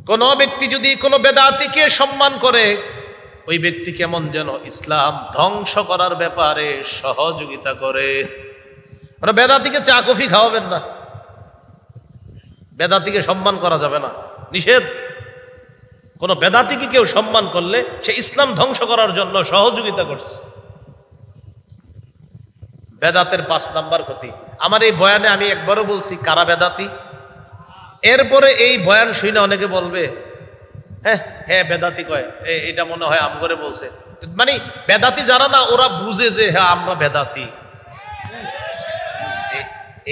কোন ব্যক্তি যদি কোনো বেদাতিকে সম্মান করে, ওই ব্যক্তি কেমন যেন ইসলাম ধ্বংস করার ব্যাপারে সহযোগিতা করে। মানে বেদাতিকে চা কফি খাওয়াবেন না, বেদাতিকে সম্মান করা যাবে না, নিষেধ। কোন বেদাতিকে কেউ সম্মান করলে সে ইসলাম ধ্বংস করার জন্য সহযোগিতা করছে। বেদাতের 5 নাম্বার ক্ষতি। আমার এই বয়ানে আমি একবারও বলছি কারা বেদাতি। এরপরে এই বয়ান শুনে অনেকে বলবে হ্যাঁ হ্যাঁ বেদাতি কয়, এটা মনে হয় আমগরে বলছে। মানে বেদাতি যারা না, ওরা বুঝে যে হ্যাঁ আমরা বেদাতি।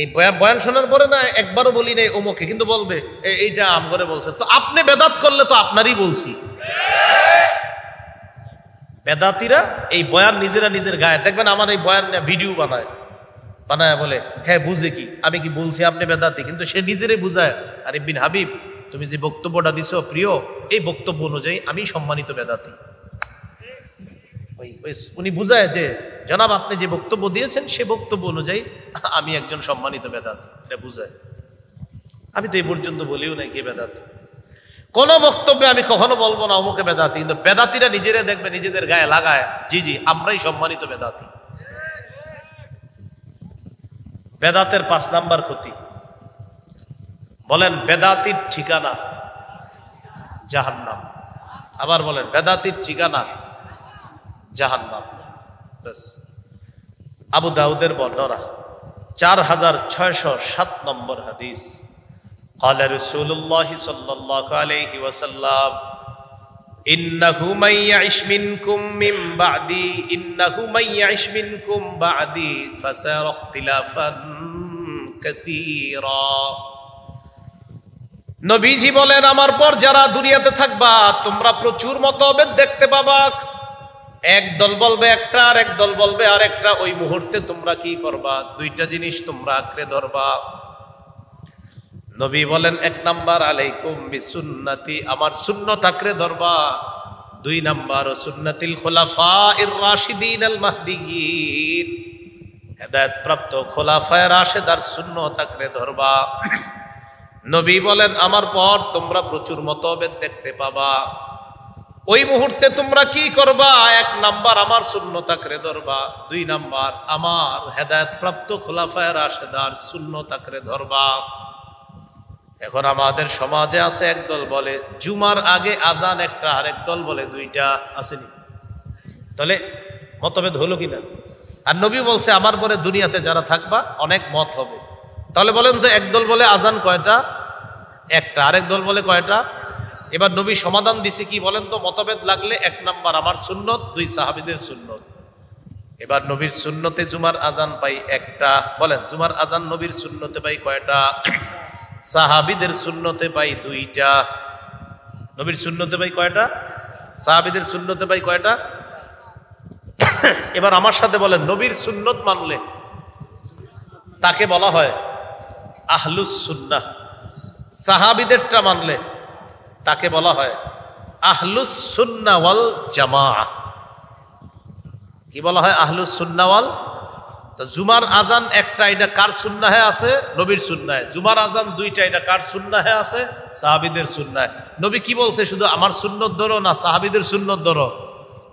এই বয়ান শোনার পরে না একবারও বলি নাই অমুকে, কিন্তু বলবে এইটা আমগরে বলছে। তো আপনি বেদাত করলে তো আপনারই বলছি। বেদাতিরা এই বয়ান নিজেরা নিজের গায়ে, দেখবেন আমার এই বয়ান ভিডিও বানায় বলে হ্যাঁ বুঝে কি, আমি কি বলছি আপনি বেদাতি, কিন্তু সে নিজেরই বুঝায় আরে বিন হাবিব তুমি যে বক্তব্যটা দিছো প্রিয়, এই বক্তব্য অনুযায়ী আমি সম্মানিত বেদাতি। উনি বুঝায় যে জনাব আপনি যে বক্তব্য দিয়েছেন সে বক্তব্য অনুযায়ী আমি একজন সম্মানিত বেদাতি, এটা বুঝায়। আমি তো এই পর্যন্ত বলিও নাই কে বেদাতি। কোন বক্তব্যে আমি কখনো বলবো না অমুকে বেদাতি, কিন্তু বেদাতিরা নিজেরা দেখবে নিজেদের গায়ে লাগায় জি জি আমরাই সম্মানিত বেদাতি। বেদাতের 5 নাম্বার ক্ষতি। বলেন বেদাতির ঠিকানা জাহান্নাম। আবার বলেন বেদাতির ঠিকানা জাহান্নাম। ব্যাস। আবু দাউদের বর্ণনা 4607 নম্বর হাদিস। قال رسول الله صلى الله عليه وسلم إنه من يعش منكم من بعدي فسيرى اختلافا كثيرا। নবীজি বলেন আমার পর যারা দুনিয়াতে থাকবা তোমরা প্রচুর মতভেদ দেখতে পাবা। এক দল বলবে একটা, আর এক দল বলবে আর একটা। ওই মুহূর্তে তোমরা কি করবা? 2টা জিনিস তোমরা আঁকড়ে ধরবা। নবী বলেন 1 নাম্বার আলাইকুম বিসুন্নতি, আমার সুন্নাত আঁকড়ে ধরবা। 2 নাম্বার সুন্নাতিল খুলাফায়ে রাশিদিন আল মাহদিয়িন, হেদায়েত প্রাপ্ত খুলাফায়ে রাশিদার সুন্নাত আঁকড়ে ধরবা। নবী বলেন আমার পর তোমরা প্রচুর মতভেদ দেখতে পাবা। ওই মুহূর্তে তোমরা কি করবা? 1 নাম্বার আমার সুন্নাত আঁকড়ে ধরবা। 2 নাম্বার আমার হেদায়েত প্রাপ্ত খুলাফায়ে রাশিদার সুন্নাত আঁকড়ে ধরবা। এখন আমাদের সমাজে আছে একদল বলে জুমার আগে আজান একটা, আর একদল বলে 2টা। আসেনি? তাহলে মতভেদ হলো কিনা? আর নবী বলছে আমার পরে দুনিয়াতে যারা থাকবা অনেক মত হবে। তাহলে বলেন তো একদল বলে আজান কয়টা? একটা। আরেক দল বলে কয়টা? এবার নবী সমাধান দিছে কি বলেন তো? মতভেদ লাগলে 1 নাম্বার আমার সুন্নত, 2 সাহাবীদের সুন্নত। এবার নবীর সুন্নতে জুমার আজান পাই একটা। বলেন জুমার আজান নবীর সুন্নতে পাই কয়টা? সাহাবীদের সুন্নতে পাই 2টা। নবীর সুন্নতে পাই কয়টা? সাহাবীদের সুন্নতে পাই কয়টা? এবার আমার সাথে বলেন নবীর সুন্নত মানলে তাকে বলা হয় আহলুস সুন্নাহ। সাহাবীদেরটা মানলে তাকে বলা হয় আহলুস সুন্নাহ ওয়াল জামাআহ। কি বলা হয়? আহলুস সুন্নাহ ওয়াল। তো জুমার আজান একটা, এটা কার সুন্নাহে আছে? নবীর সুন্নাহে। জুমার আজান 2টা, এটা কার সুন্নাহে আছে? সাহাবীদের সুন্নাহে। নবী কি বলছে? শুধু আমার সুন্নত ধরো না সাহাবীদের সুন্নত ধরো।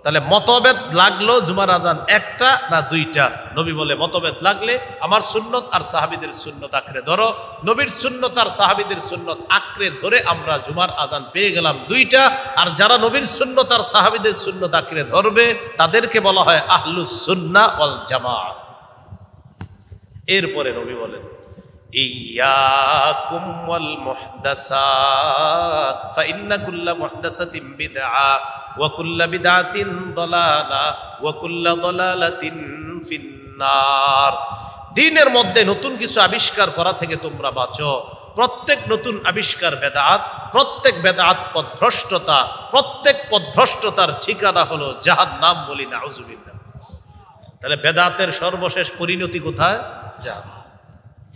তাহলে মতভেদ লাগলো জুমার আজান একটা না 2টা? নবী বলে মতভেদ লাগলে আমার সুন্নত আর সাহাবীদের সুন্নত আঁকড়ে ধরো। নবীর সুন্নত আর সাহাবীদের সুন্নত আঁকড়ে ধরে আমরা জুমার আজান পেয়ে গেলাম 2টা। আর যারা নবীর সুন্নত আর সাহাবীদের সুন্নত আঁকড়ে ধরবে তাদেরকে বলা হয় আহলুস সুন্নাহ ওয়াল জামাআহ। এরপরে নবী বলেন ইয়াকুম ওয়াল মুহদাসাত ফাইন্না কুল্লা মুহদাসাতিন বিদআ ওয়া কুল্লা বিদআতিন দালালা ওয়া কুল্লা দালালাতিন ফিন্নার। দ্বীনের মধ্যে নতুন কিছু আবিষ্কার করা থেকে তোমরা বাঁচো। প্রত্যেক নতুন আবিষ্কার বেদাত, প্রত্যেক বেদাত পথভ্রষ্টতা, প্রত্যেক পথভ্রষ্টতার ঠিকানা হলো জাহান্নাম। বলি নাউযুবিল্লাহ। তাহলে বেদাতের সর্বশেষ পরিণতি কোথায়? জাহান্নাম।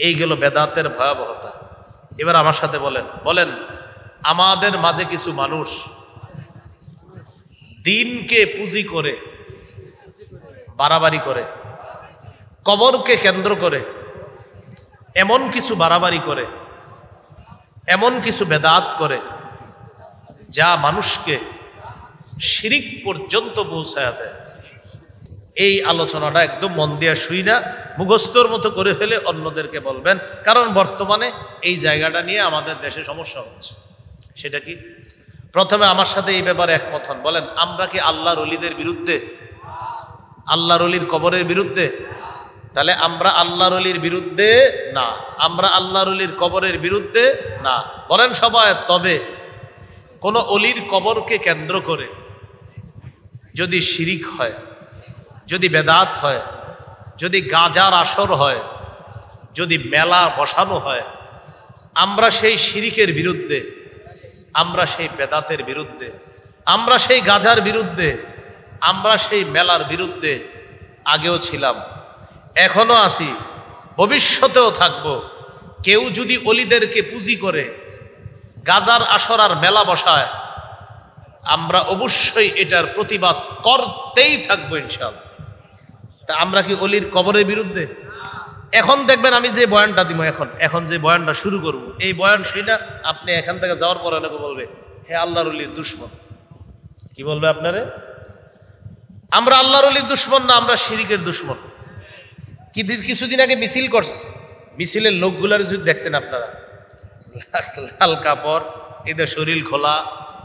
এই গেল বেদাতের ভয়াবহতা। এবার আমার সাথে বলেন আমাদের মাঝে কিছু মানুষ দিনকে পুঁজি করে বাড়াবাড়ি করে, কবরকে কেন্দ্র করে এমন কিছু বাড়াবাড়ি করে, এমন কিছু বেদাত করে যা মানুষকে শিরিক পর্যন্ত পৌঁছায় দেয়। এই আলোচনাটা একদম মন দিয়া শুই না, মুখস্থর মতো করে ফেলে অন্যদেরকে বলবেন, কারণ বর্তমানে এই জায়গাটা নিয়ে আমাদের দেশে সমস্যা হচ্ছে। সেটা কি? প্রথমে আমার সাথে এই ব্যাপারে একমত হন, বলেন আমরা কি আল্লাহর ওলিদের বিরুদ্ধে, আল্লাহর ওলির কবরের বিরুদ্ধে? তাহলে আমরা আল্লাহর ওলির বিরুদ্ধে না, আমরা আল্লাহর ওলির কবরের বিরুদ্ধে না। বলেন সবাই। তবে কোন অলির কবরকে কেন্দ্র করে যদি শিরিক হয়, যদি বেদাত হয়, যদি গাজার আসর হয়, যদি মেলা বসানো হয়, আমরা সেই শিরিকের বিরুদ্ধে, আমরা সেই বেদাতের বিরুদ্ধে, আমরা সেই গাজার বিরুদ্ধে, আমরা সেই মেলার বিরুদ্ধে আগেও ছিলাম, এখনো আছি, ভবিষ্যতেও থাকব। কেউ যদি অলিদেরকে পুঁজি করে গাজার আসর আর মেলা বসায়, আমরা অবশ্যই এটার প্রতিবাদ করতেই থাকবো ইনশাআল্লাহ। তা আমরা কি অলির কবরের বিরুদ্ধে? এখন দেখবেন আমি যে বয়ানটা দিব, এখন যে বয়ানটা শুরু করব, এই বয়ান শুনে আপনি এখান থেকে যাওয়ার পর অনেকে বলবে হে আল্লাহর অলির দুশমন। কি বলবে আপনারে? আমরা আল্লাহর অলির দুশমন না, আমরা শিরিকের দুশমন। কিছুদিন আগে মিছিল করছে, মিছিলের লোকগুলার যদি দেখতেন আপনারা, লাল কাপড়, এদের শরীর খোলা,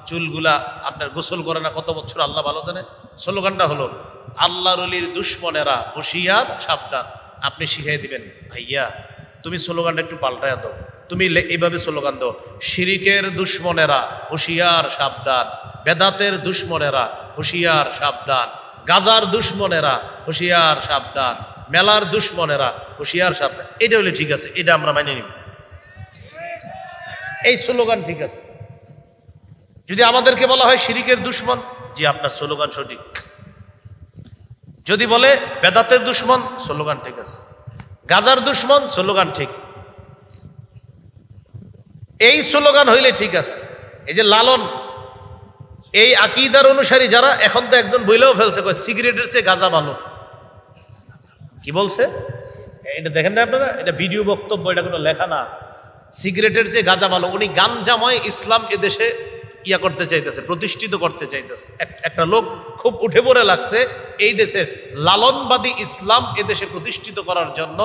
চুলগুলা আপনার গোসল করে না কত বছর আল্লাহ ভালো জানে। স্লোগানটা হলো আল্লাহর ওলির দুশমনেরা হুঁশিয়ার সাবধান। আপনি শিখাই দিবেন, ভাইয়া তুমি স্লোগানটা একটু পাল্টায় দাও, তুমি এইভাবে স্লোগান দাও, শিরিকের দুশমনেরা হুঁশিয়ার সাবধান, বেদাতের দুশমনেরা হুঁশিয়ার সাবধান, গাজার দুশমনেরা হুঁশিয়ার সাবধান, মেলার দুশমনেরা হুঁশিয়ার সাবধান। এটা হলে ঠিক আছে, এটা আমরা মানিয়ে নিব, এই স্লোগান ঠিক আছে। যদি আমাদেরকে বলা হয় শিরিকের দুশমন, জি আপনার স্লোগান সঠিক। যদি বলে বেদাতের দুশমন, স্লোগান ঠিক আছে। গাজার দুশমন, স্লোগান ঠিক। এই স্লোগান হইলে ঠিক আছে। এই যে লালন, এই আকীদার অনুসারী যারা, এখন তো একজন বইলেও ফেলছে সিগারেটের চেয়ে গাজা ভালো। কি বলছে এটা দেখেন না আপনারা, এটা ভিডিও বক্তব্য, এটা কোনো লেখা না। সিগারেটের চেয়ে গাঁজা ভালো। উনি গাঞ্জাময় ইসলাম এদেশে ইয়া করতে চাইতেছে, প্রতিষ্ঠিত করতে চাইতেছে। একটা লোক খুব উঠে পড়ে লাগছে, এই দেশের লালনবাদী ইসলাম এদেশে প্রতিষ্ঠিত করার জন্য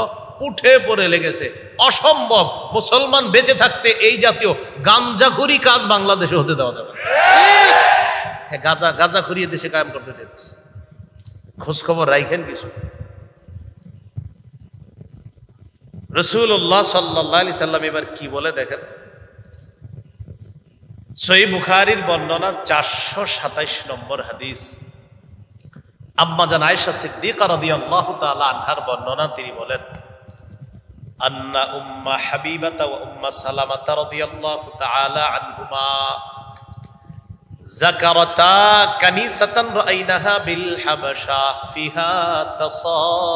উঠে পড়ে লেগেছে। অসম্ভব, মুসলমান বেঁচে থাকতে এই জাতীয় গাঞ্জাখুরি কাজ বাংলাদেশে হতে দেওয়া যাবে। হ্যাঁ, গাঁজাখুরি দেশে কায়েম করতে চাইতেছে। খোঁজ খবর রাখেন কিছু। রাসূলুল্লাহ সাল্লাল্লাহু আলাইহি সাল্লাম এবার কি বলে দেখেন। সহিহ বুখারীর বর্ণনা 427 নম্বর হাদিস। আম্মা জান আয়েশা সিদ্দিকা রাদিয়াল্লাহু তাআলা আনহার বর্ণনা, তিনি বলেন আন্না উম্মা হাবিবাতা ওয়া উম্মা সালামাতা রাদিয়াল্লাহু তাআলা আনহুমা যাকারাতা কানিসাতান রাআইনাহা বিল হাবাশা ফিহা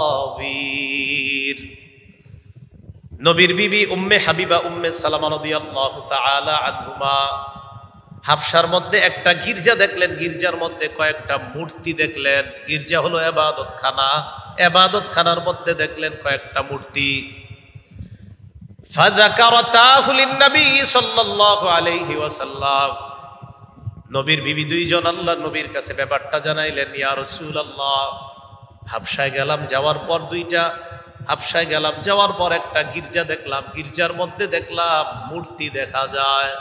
তাসাবির। নবীর বিবি উম্মে হাবিবা উম্মে সালামা রাদিয়াল্লাহু তাআলা আনহুমা হাবশার মধ্যে একটা গির্জা দেখলেন, গির্জার মধ্যে কয়েকটা মূর্তি দেখলেন। গির্জা হলো ইবাদতখানা, ইবাদতখানার মধ্যে দেখলেন কয়েকটা মূর্তি। ফাযাকারাতাহু লিন-নবী সাল্লাল্লাহু আলাইহি ওয়াসাল্লাম, নবীর বিবি দুইজন আল্লাহর নবীর কাছে ব্যাপারটা জানাইলেন, ইয়া রাসূলুল্লাহ, হাবশায় গেলাম, যাওয়ার পর হাবশায় গেলাম, যাওয়ার পর একটা গির্জা দেখলাম, গির্জার মধ্যে দেখলাম মূর্তি দেখা যায়।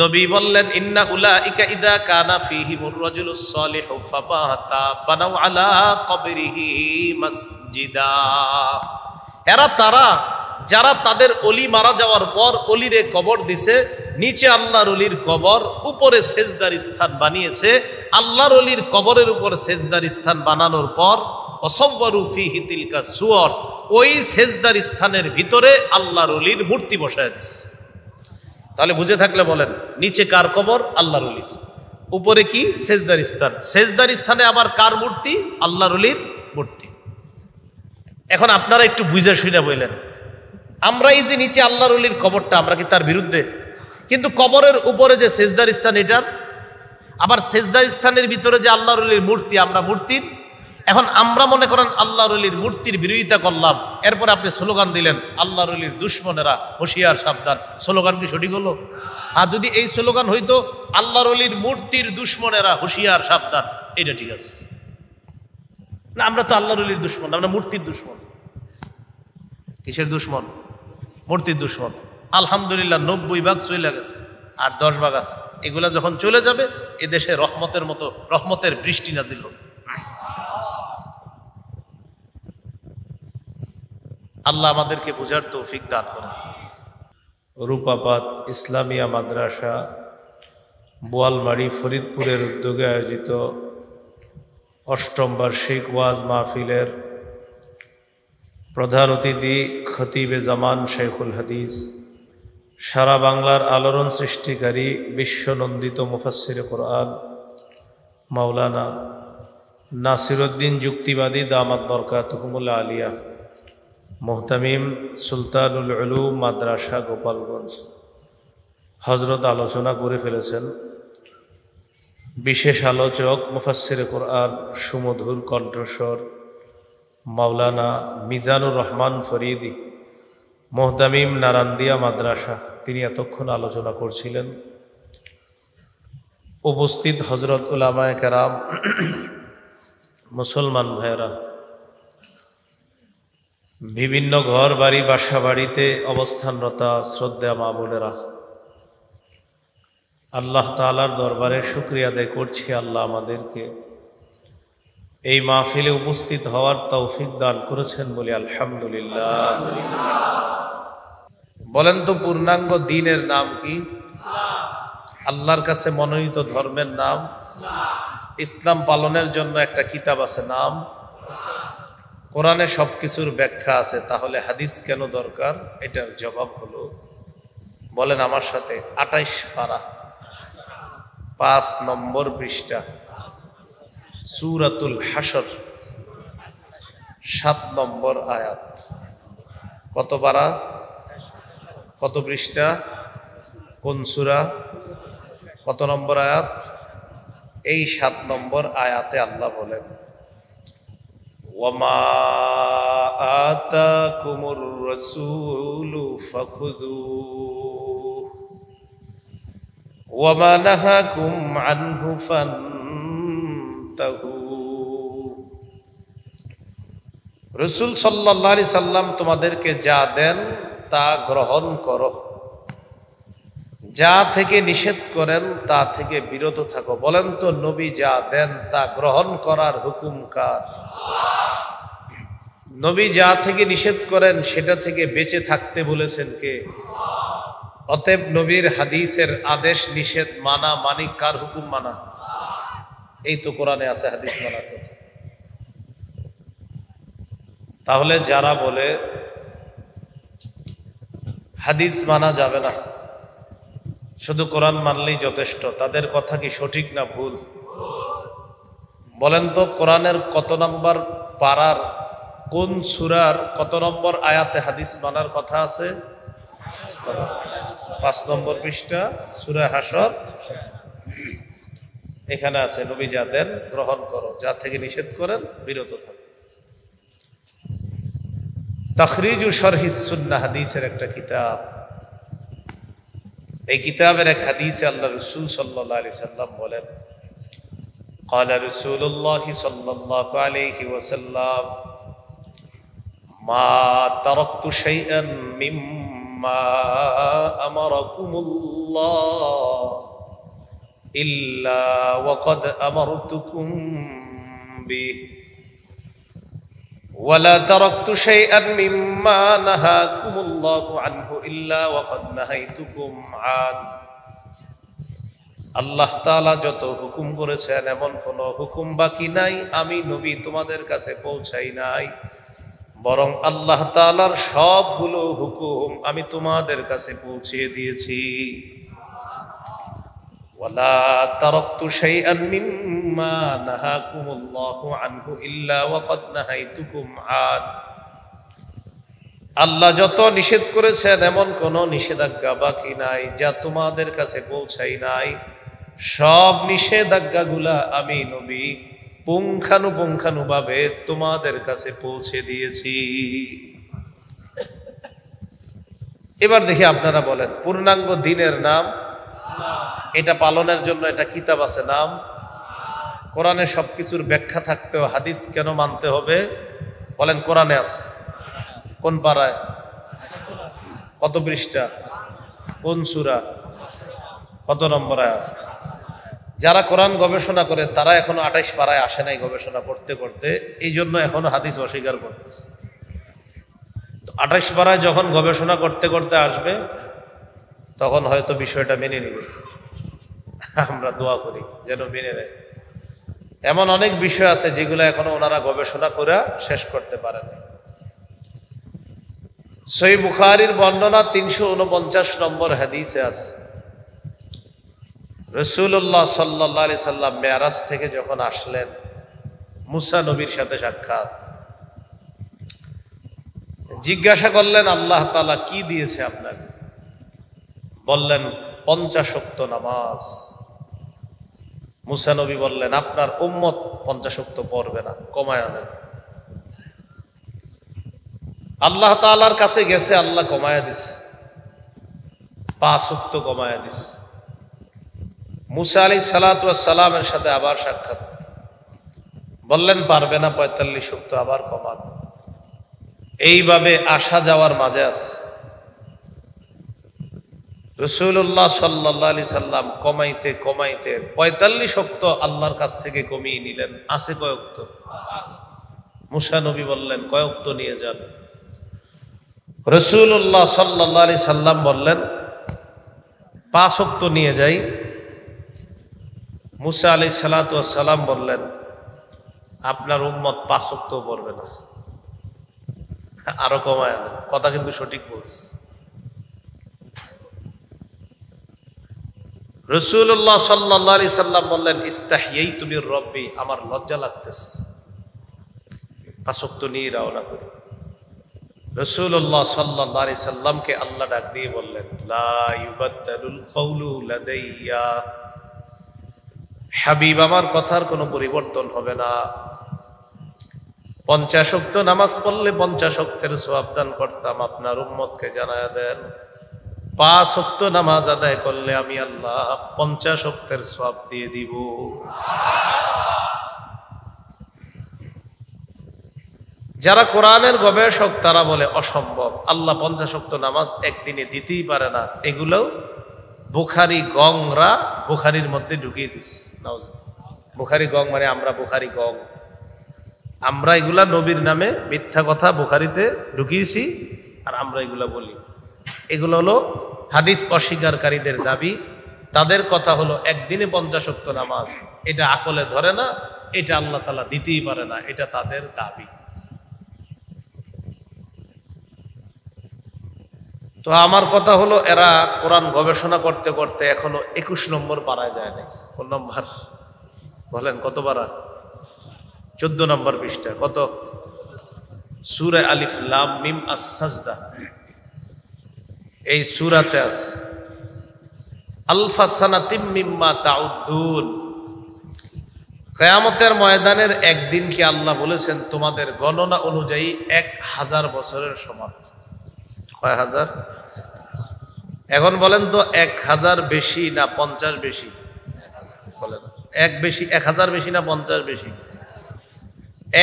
নবী বললেন, ইন্না উলাইকা ইযা কানা ফীহিমুর রাজুলুস সালিহু ফাবাতা বানাউ আলা কবরিহি মসজিদা। এরা তারা যারা তাদের অলি মারা যাওয়ার পর অলিরে কবর দিছে, নিচে আল্লাহর অলির কবর, উপরে সেজদার স্থান বানিয়েছে। আল্লাহর অলির কবরের উপর সেজদার স্থান বানানোর পর ওয়াসাওয়ারু ফীহি তিলকা সুওয়ার, ওই সেজদার স্থানের ভিতরে আল্লাহর অলির মূর্তি বসায় দিছে। তাহলে বুঝে থাকলে বলেন, নিচে কার কবর? আল্লাহর অলির। উপরে কি? সেজদার স্থান। সেজদার স্থানে আবার কার মূর্তি? আল্লাহর অলির মূর্তি। এখন আপনারা একটু বুঝে শুনে বললেন, আমরা এই যে নিচে আল্লাহর অলির কবরটা, আমরা কি তার বিরুদ্ধে? কিন্তু কবরের উপরে যে সেজদার স্থান, এটার আবার সেজদার স্থানের ভিতরে যে আল্লাহর অলির মূর্তি, আমরা মূর্তির। এখন আমরা মনে করেন আল্লাহর অলির মূর্তির বিরোধিতা করলাম, এরপরে আপনি স্লোগান দিলেন আল্লাহর অলির দুশমনেরা হুঁশিয়ার সাবধান। স্লোগান কি সঠিক হলো? আর যদি এই স্লোগান হইতো আল্লাহর ওলির মূর্তির দুশ্মনেরা হুঁশিয়ার সাবধান, এটা ঠিক আছে না? আমরা তো আল্লাহর ওলির দুশ্মন, আমরা মূর্তির দুশ্মন। কিসের দুশ্মন? মূর্তির দুশ্মন। আলহামদুলিল্লাহ 90 ভাগ চলে গেছে, আর 10 ভাগ আছে। এগুলা যখন চলে যাবে এ দেশে রহমতের মতো রহমতের বৃষ্টি নাজিল হবে। আল্লাহ আমাদেরকে বুঝার তৌফিক দান করেন। রূপাপাত ইসলামিয়া মাদ্রাসা বোয়ালমারী ফরিদপুরের উদ্যোগে আয়োজিত 8ম বার্ষিক ওয়াজ মাহফিলের প্রধান অতিথি খতিবে জামান শেখুল হাদিস, সারা বাংলার আলোড়ন সৃষ্টিকারী বিশ্বনন্দিত মুফাসসিরে কোরআন মাওলানা নাসিরউদ্দিন যুক্তিবাদী দামাত বরকাতুহুমুল আলিয়া মুহতামিম সুলতানুল উলুম মাদ্রাসা গোপালগঞ্জ হযরত আলোচনা করে ফেলেছেন। বিশেষ আলোচক মুফাসসিরে কোরআন সুমধুর কণ্ঠস্বর মাওলানা মিজানুর রহমান ফরিদি মুহতামিম নারান্দিয়া মাদ্রাসা, তিনি এতক্ষণ আলোচনা করছিলেন। উপস্থিত হযরত উলামায়ে কেরাম, মুসলমান ভাইয়েরা, বিভিন্ন ঘর বাড়ি বাসা বাড়িতে অবস্থানরতা শ্রদ্ধা মা বোনেরা, আল্লাহ তাআলার দরবারে শুকরিয়া আদায় করছি আল্লাহ আমাদেরকে এই মাহফিলে উপস্থিত হওয়ার তৌফিক দান করেছেন বলে আলহামদুলিল্লাহ। বলেন তো পূর্ণাঙ্গ দ্বীনের নাম কি? আল্লাহর কাছে মনোনীত ধর্মের নাম ইসলাম। পালনের জন্য একটা কিতাব আছে, নাম কোরআনে সবকিছুর ব্যাখ্যা আছে, তাহলে হাদিস কেন দরকার? এটার জবাব হলো, বলেন আমার সাথে, 28 পারা 5 নম্বর পৃষ্ঠা সূরাতুল হাশর 7 নম্বর আয়াত। কত পারা, কত পৃষ্ঠা, কোন সূরা, কত নম্বর আয়াত? এই 7 নম্বর আয়াতে আল্লাহ বলেন, ওয়ামা আতাকুমুর রাসূলু ফাখুযুহু ওয়ামা নাহাকুম আনহু ফান্তাহু। রাসূল সাল্লাল্লাহু আলাইহি সাল্লাম তোমাদেরকে যা দেন তা গ্রহণ করো, যা থেকে নিষেধ করেন তা থেকে বিরত থাকো। বলেন তো নবী যা দেন তা গ্রহণ করার হুকুম কার? নবী যা থেকে নিষেধ করেন সেটা থেকে বেঁচে থাকতে বলেছেন কে? অতএব নবীর হাদিসের আদেশ নিষেধ মানা মানি কার হুকুম মানা? এই তো কোরআনে আছে হাদিস মানার কথা। তাহলে যারা বলে হাদিস মানা যাবে না, শুধু কোরআন মানলেই যথেষ্ট, তাদের কথা কি সঠিক না ভুল? বলেন তো কোরআনের কত নম্বর পারার কোন সূরার কত নম্বর আয়াতে হাদিস মানার কথা আছে? 5 নম্বর পৃষ্ঠা সূরা হাশর, এখানে আছে নবী যা দেন গ্রহণ করো, যা থেকে নিষেধ করেন বিরত থাকো। তাখরিজু শরহিস সুন্নাহ হাদিসের একটা কিতাব। এই কিতাবের এক হাদিসে আল্লাহ রাসূল সাল্লাল্লাহু আলাইহি সাল্লাম বলেন, قال رسول الله صلى الله عليه وسلم ما تركت شيئا مما أمركم الله إلا وقد أمرتكم به ولا تركت شيئا مما نهاكم الله عنه إلا وقد نهيتكم عنه। আল্লাহ তাআলা যত হুকুম করেছেন এমন কোন হুকুম বাকি নাই আমি নবী তোমাদের কাছে পৌঁছাই নাই, বরং আল্লাহ তাআলার সবগুলো হুকুম আমি তোমাদের কাছে পৌঁছিয়ে দিয়েছি। ওয়ালা তারাকতু শাইআন মিম্মা নাহাকুমুল্লাহু আনহু ইল্লা ওয়াকাদ নাহাইতুকুম আন। আল্লাহ যত নিষেধ করেছেন এমন কোন নিষেধাজ্ঞা বাকি নাই যা তোমাদের কাছে পৌঁছাই নাই। সব নিষেধাজ্ঞাগুলা আমি নবী পুঙ্খানুপুঙ্খানুভাবে তোমাদের কাছে পৌঁছে দিয়েছি। এবার দেখি আপনারা বলেন পূর্ণাঙ্গ দ্বীনের নাম। এটা পালনের জন্য এটা কিতাব আছে নাম কোরআনে। সবকিছুর ব্যাখ্যা থাকতেও হাদিস কেন মানতে হবে বলেন? কোরআনে আছে। কোন পারায়? কত পৃষ্ঠা? কোন সূরা? কত নম্বর আয়াত? যারা কোরআন গবেষণা করে তারা এখনো 28 পারায় আসে নাই গবেষণা করতে করতে, এই জন্য এখনো হাদিস অস্বীকার করতেছে। 28 পারায় যখন গবেষণা করতে করতে আসবে তখন হয়তো বিষয়টা মেনে নিবে। আমরা দোয়া করি যেন মেনে নেয়। এমন অনেক বিষয় আছে যেগুলো এখনো ওনারা গবেষণা করে শেষ করতে পারেন। সহিহ বুখারীর বর্ণনা 349 নম্বর হাদিসে আছে, রাসূলুল্লাহ সাল্লাল্লাহু আলাইহি সাল্লাম মেরাজ থেকে যখন আসলেন, মুসা নবীর সাথে সাক্ষাৎ, জিজ্ঞাসা করলেন আল্লাহ তাআলা কি দিয়েছে আপনাকে? বললেন 50 ওয়াক্ত নামাজ। মুসা নবী বললেন আপনার উম্মত 50 ওয়াক্ত পড়বে না, কমায় আনেন। আল্লাহ তাআলার কাছে গেছে, আল্লাহ কমায়া দিস, 5 ওয়াক্ত কমায়া দিস। মুসা আলাইহিস সালাতু ওয়াস সালামের সাথে আবার সাক্ষাৎ, বললেন পারবে না, 45 ওয়াক্ত, আবার কমান। এইভাবে আসা যাওয়ার মাঝে আছে। রাসূলুল্লাহ সাল্লাল্লাহু আলাইহি সাল্লাম কমাইতে কমাইতে 45 ওয়াক্ত আল্লাহর কাছ থেকে কমিয়ে নিলেন। আছে কয় ওয়াক্ত? মুসা নবী বললেন কয় ওয়াক্ত নিয়ে যান? রাসূলুল্লাহ সাল্লাল্লাহু আলাইহি সাল্লাম বললেন 5 ওয়াক্ত নিয়ে যাই। মুসা আলাইহিস সালাতু ওয়াস সালাম বললেন আপনার উম্মত 5 ওয়াক্ত পড়বে না, আরো কমায় আনেন। কথা কিন্তু সঠিক বলছে। রাসূলুল্লাহ সাল্লাল্লাহু আলাইহি সাল্লাম বললেন ইস্তাহইয়াইতু মির রব্বি, আমার লজ্জা লাগতেছে, 5 ওয়াক্ত নিয়ে রওনা করি। রাসূলুল্লাহ সাল্লাল্লাহু আলাইহি সাল্লামকে আল্লাহ ডাক দিয়ে বললেন লা ইউবাদদালুল কওলু লাদাইয়া, হাবিব আমার কথার কোনো পরিবর্তন হবে না। 50 ওয়াক্ত নামাজ পড়লে 50 ওয়াক্তের সওয়াব দান করতাম, আপনার উম্মতকে জানায়া দেন 5 ওয়াক্ত নামাজ আদায় করলে আমি আল্লাহ 50 ওয়াক্তের সওয়াব দিয়ে দিব। যারা কোরআনের গবেষক তারা বলে অসম্ভব, আল্লাহ 50 ওয়াক্ত নামাজ একদিনে দিতেই পারে না। এগুলো বুখারী গংরা বুখারীর মধ্যে ঢুকিয়ে দিস। বুখারী গং মানে আমরা বুখারী গং, আমরা এগুলা নবীর নামে মিথ্যা কথা বুখারীতে ঢুকিয়েছি আর আমরা এগুলা বলি। এগুলো হলো হাদিস অস্বীকারীদের দাবি। তাদের কথা হলো একদিনে 50 ওয়াক্ত নামাজ, এটা আকলে ধরে না, এটা আল্লাহ তাআলা দিতেই পারে না, এটা তাদের দাবি। তো আমার কথা হলো এরা কোরআন গবেষণা করতে করতে এখনো 21 নম্বর পারায় যায় নাই। কোন নম্বর বলেন? কত পারা? 14 নম্বর পৃষ্ঠা। কত? সূরা আলিফ লাম মিম আস-সাজদা, এই সূরাতে আছে আলফা সানাতিম মিম্মা তাউদ্দুন। কিয়ামতের ময়দানের একদিনকে আল্লাহ বলেছেন তোমাদের গণনা অনুযায়ী 1000 বছরের সমান। কয় হাজার? এখন বলেন তো 1000 বেশি না 50 বেশি? বলেন 1000 বেশি না 50 বেশি?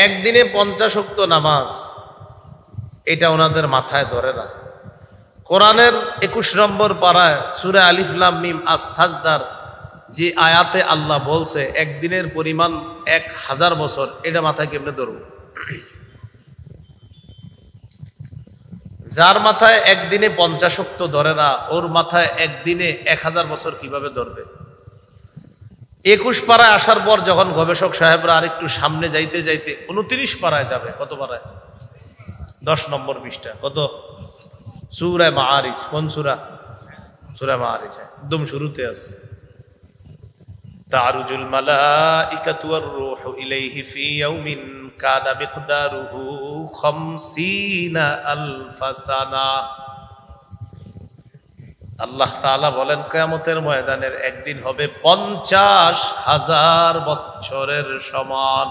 একদিনে 50 ওয়াক্ত নামাজ, এটা ওনাদের মাথায় ধরে না। কোরআনের 21 নম্বর পারায় সূরা আলিফ লাম মিম আস-সাজদার যে আয়াতে আল্লাহ বলছে একদিনের পরিমাণ 1000 বছর, এটা মাথায় কেমনে ধরব? যার মাথায় একদিনে 50 ওয়াক্ত ধরে না, ওর মাথায় একদিনে 1000 বছর কিভাবে ধরবে? 21 পারায় আসার পর যখন গবেষক সাহেবরা আরেকটু সামনে যাইতে যাইতে 29 পারায় যাবে। কত পারায়? 10 নম্বর পৃষ্ঠা। কত? সূরা মাআরিজ। কোন সূরা? সূরা মাআরিজ, একদম শুরুতে আছে তারুজুল মালাইকাতু ওয়ার রূহু ইলাইহি ফি ইয়াউমিন কানা মিকদারুহু 50 আলফা সানা। আল্লাহ তাআলা বলেন কিয়ামতের ময়দানের একদিন হবে 50,000 বছরের সমান।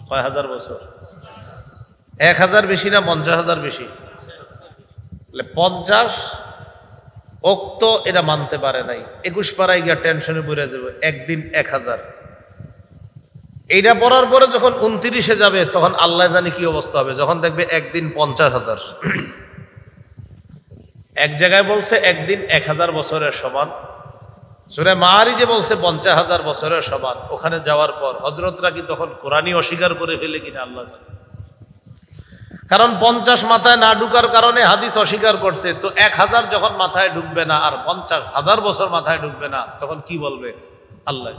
কয় হাজার বছর? 1000 বেশি না 50,000 বেশি? 50 ওক্ত এটা মানতে পারে নাই, 21 পাড়ায় গিয়া টেনশনে পড়ে যাবে, একদিন 1000। এইটা পড়ার পরে যখন 29-এ যাবে তখন আল্লাহ জানে কি অবস্থা হবে, যখন দেখবে একদিন 50,000। এক জায়গায় বলছে একদিন 1000 বছরের সমান, সূরা মাআরিজে বলছে 50,000 বছরের সমান। ওখানে যাওয়ার পর হযরতরা কি তখন কোরআনই অস্বীকার করে ফেলে কিনা আল্লাহ জানে। কারণ 50 মাথায় না ঢুকার কারণে হাদিস অস্বীকার করছে, তো 1000 যখন মাথায় ঢুকবে না আর 50,000 বছর মাথায় ঢুকবে না তখন কি বলবে আল্লাহ।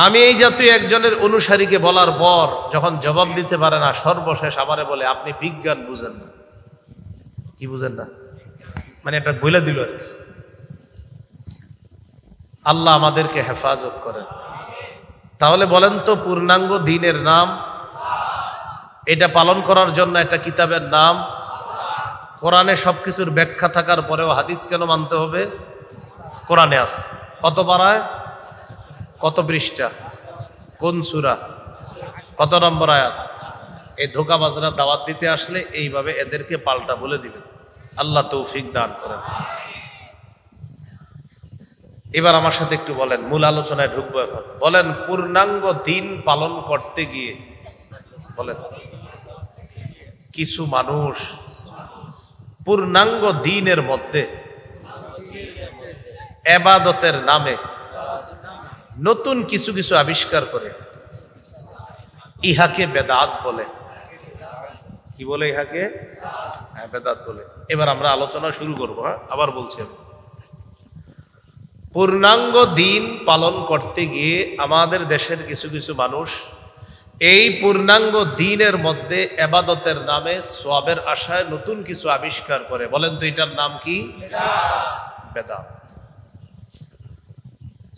আমি এই জাতীয় একজনের অনুসারীকে বলার পর যখন জবাব দিতে পারে না, সর্বশেষ আমারে বলে আপনি বিজ্ঞান বুঝেন না। কি বুঝেন না মানে এটা বলে দিল আর কি। আল্লাহ আমাদেরকে হেফাজত করেন। তাহলে বলেন তো পূর্ণাঙ্গ দ্বীনের নাম, এটা পালন করার জন্য একটা কিতাবের নাম। কোরআনে সবকিছুর ব্যাখ্যা থাকার পরেও হাদিস কেন মানতে হবে? কোরআনে আছে। কত পারায়, কত পৃষ্ঠা, কোন সূরা, কত নম্বর আয়াত? এই ধোঁকাবাজরা দাওয়াত দিতে আসলে এইভাবে এদেরকে পাল্টা বলে দিবেন। আল্লাহ তৌফিক দান করেন। এবার আমার সাথে একটু বলেন, মূল আলোচনায় ঢুকবো এখন। বলেন পূর্ণাঙ্গ দ্বীন পালন করতে গিয়ে বলেন কিছু মানুষ পূর্ণাঙ্গ দ্বীনের মধ্যে ইবাদতের নামে নতুন কিছু কিছু আবিষ্কার করে, ইহাকে বেদাত বলে। কি বলে? ইহাকে বেদাত বলে। এবার আমরা আলোচনা শুরু করবো। আবার বলছি, পূর্ণাঙ্গ দ্বীন পালন করতে গিয়ে আমাদের দেশের কিছু কিছু মানুষ এই পূর্ণাঙ্গ দ্বীনের মধ্যে ইবাদতের নামে সওয়াবের আশায় নতুন কিছু আবিষ্কার করে। বলেন তো এটার নাম কি? বেদাত।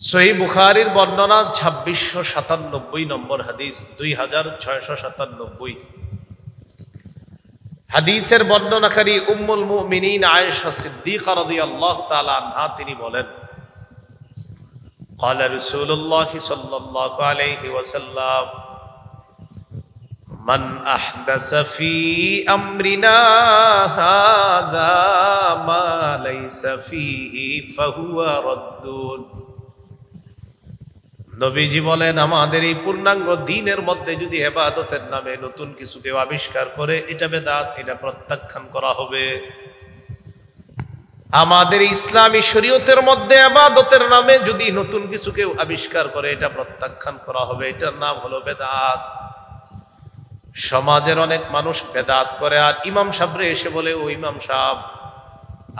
সহিহ বুখারীর বর্ণনা 2697 নম্বর হাদিস, 2697। হাদিসের বর্ণনাকারী উম্মুল মুমিনিন আয়েশা সিদ্দিকা রাদিয়াল্লাহু তাআলা আনহা তিনি বলেন, قال رسول الله صلى الله عليه وسلم من أحدث في أمرنا هذا ما ليس فيه فهو رد। নবীজি বলেন, আমাদের এই পূর্ণাঙ্গ দ্বীনের মধ্যে যদি ইবাদতের নামে নতুন কিছু কেউ আবিষ্কার করে, এটা বেদাত, এটা প্রত্যাখ্যান করা হবে। আমাদের ইসলামী শরীয়তের মধ্যে ইবাদতের নামে যদি নতুন কিছু কেউ আবিষ্কার করে, এটা প্রত্যাখ্যান করা হবে। এটার নাম হলো বেদাত। সমাজের অনেক মানুষ বেদাত করে, আর ইমাম সাহেবরে এসে বলে, ও ইমাম সাহেব,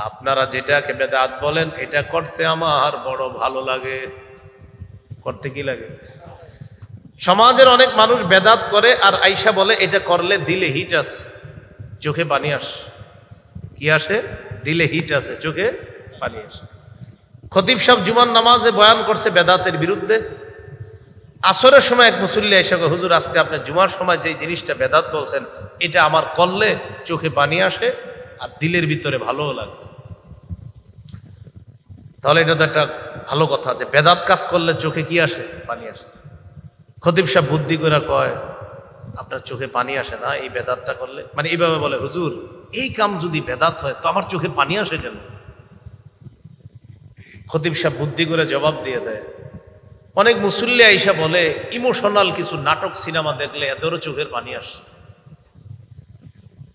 আপনারা যেটাকে বেদাত বলেন এটা করতে আমার বড় ভালো লাগে। করতে কি লাগে? সমাজের অনেক মানুষ বেদাত করে আর আইসা বলে এটা করলে দিলে হিট আছে, চোখে পানি আসে। কি আসে? দিলে হিট আছে, চোখে পানি আসে। খতিব সাহেব জুমার নামাজে বয়ান করছে বেদাতের বিরুদ্ধে। আসরের সময় এক মুসল্লি এসে কয়, হুজুর আজকে আপনি জুমার সময় যে জিনিসটা বেদাত বলছেন, এটা আমার করলে চোখে পানি আসে আর দিলের ভিতরে ভালোও লাগে। তাহলে এটা তো একটা ভালো কথা যে বেদাত কাজ করলে চোখে কি আসে? পানি আসে। খতিব সাহেব বুদ্ধি করে কয়, আপনার চোখে পানি আসে না এই বেদাতটা করলে? মানে এইভাবে বলে, হুজুর এই কাম যদি বেদাত হয় তো আমার চোখে পানি আসে কেন? খতিব সাহেব বুদ্ধি করে জবাব দিয়ে দেয়, অনেক মুসল্লি আইসা বলে ইমোশনাল কিছু নাটক সিনেমা দেখলে এদেরও চোখের পানি আসে।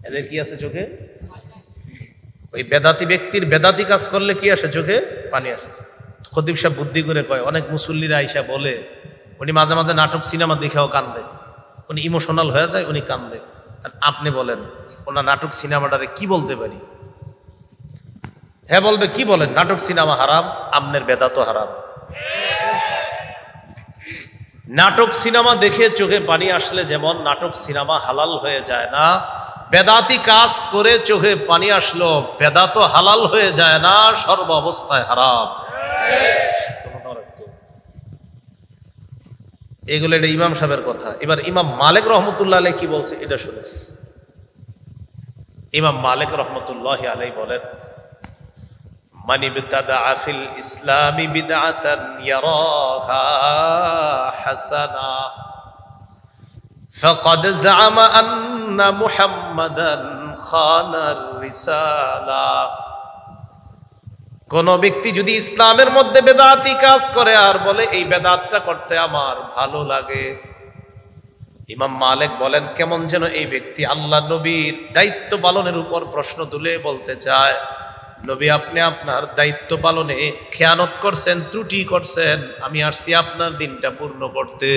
এদের কি আছে? চোখে। ওই বেদাতি ব্যক্তির বেদাতি কাজ করলে কি আসে? চোখে পানি আসে। খতিব সাহেব বুদ্ধি করে কয়, অনেক মুসল্লিরা আইসা বলে উনি মাঝে মাঝে নাটক সিনেমা দেখেও কান্দে, উনি ইমোশনাল হয়ে যায়, উনি কান্দে। আর আপনি বলেন ওনার নাটক সিনেমাটারে কি বলতে পারি? হ্যাঁ বলবে, কি বলেন? নাটক সিনেমা হারাম, আপনার বেদাতও হারাম। নাটক সিনেমা দেখে চোখে পানি আসলে যেমন নাটক সিনেমা হালাল হয়ে যায় না, বেদাতি কাজ করে চোখে পানি আসলো বেদাত হালাল হয়ে যায় না, সর্ব অবস্থায় হারাম। এগুলো এটা ইমাম সাহেবের কথা। এবার ইমাম মালিক রহমতুল্লাহ আলাইহি কি বলছে এটা শুনেছ? ইমাম মালিক রহমতুল্লাহ আলাইহি বলেন, মান ইবতাদাআ ফিল ইসলামি বিদআতান ইয়ারাহা হাসানা ফাকাদ জাআমা আন্না মুহাম্মাদান খানার রিসালা কোন ব্যক্তি যদি ইসলামের মধ্যে বেদাতি কাজ করে আর বলে এই বেদাতটা করতে আমার ভালো লাগে, ইমাম মালিক বলেন কেমন যেন এই ব্যক্তি আল্লাহ নবীর দায়িত্ব পালনের উপর প্রশ্ন তুলে বলতে চায়, নবী আপনি আপনার দায়িত্ব পালনে খেয়ানত করছেন, ত্রুটি করছেন, আমি আসছি আপনার দিনটা পূর্ণ করতে।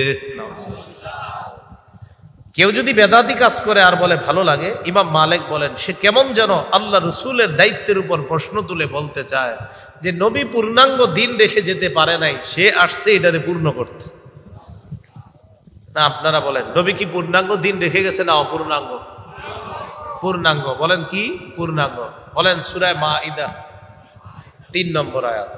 কেউ যদি বেদাতি কাজ করে আর বলে ভালো লাগে, ইমাম মালিক বলেন সে কেমন যেন আল্লাহ রসুলের দায়িত্বের উপর প্রশ্ন তুলে বলতে চায় যে নবী পূর্ণাঙ্গ দিন রেখে যেতে পারে নাই, সে আসছে এটারে পূর্ণ করতে। না আপনারা বলেন নবী কি পূর্ণাঙ্গ দিন রেখে গেছে না অপূর্ণাঙ্গ? পূর্ণাঙ্গ। বলেন কি পূর্ণাঙ্গ? বলেন সূরা মাঈদা 3 নম্বর আয়াত।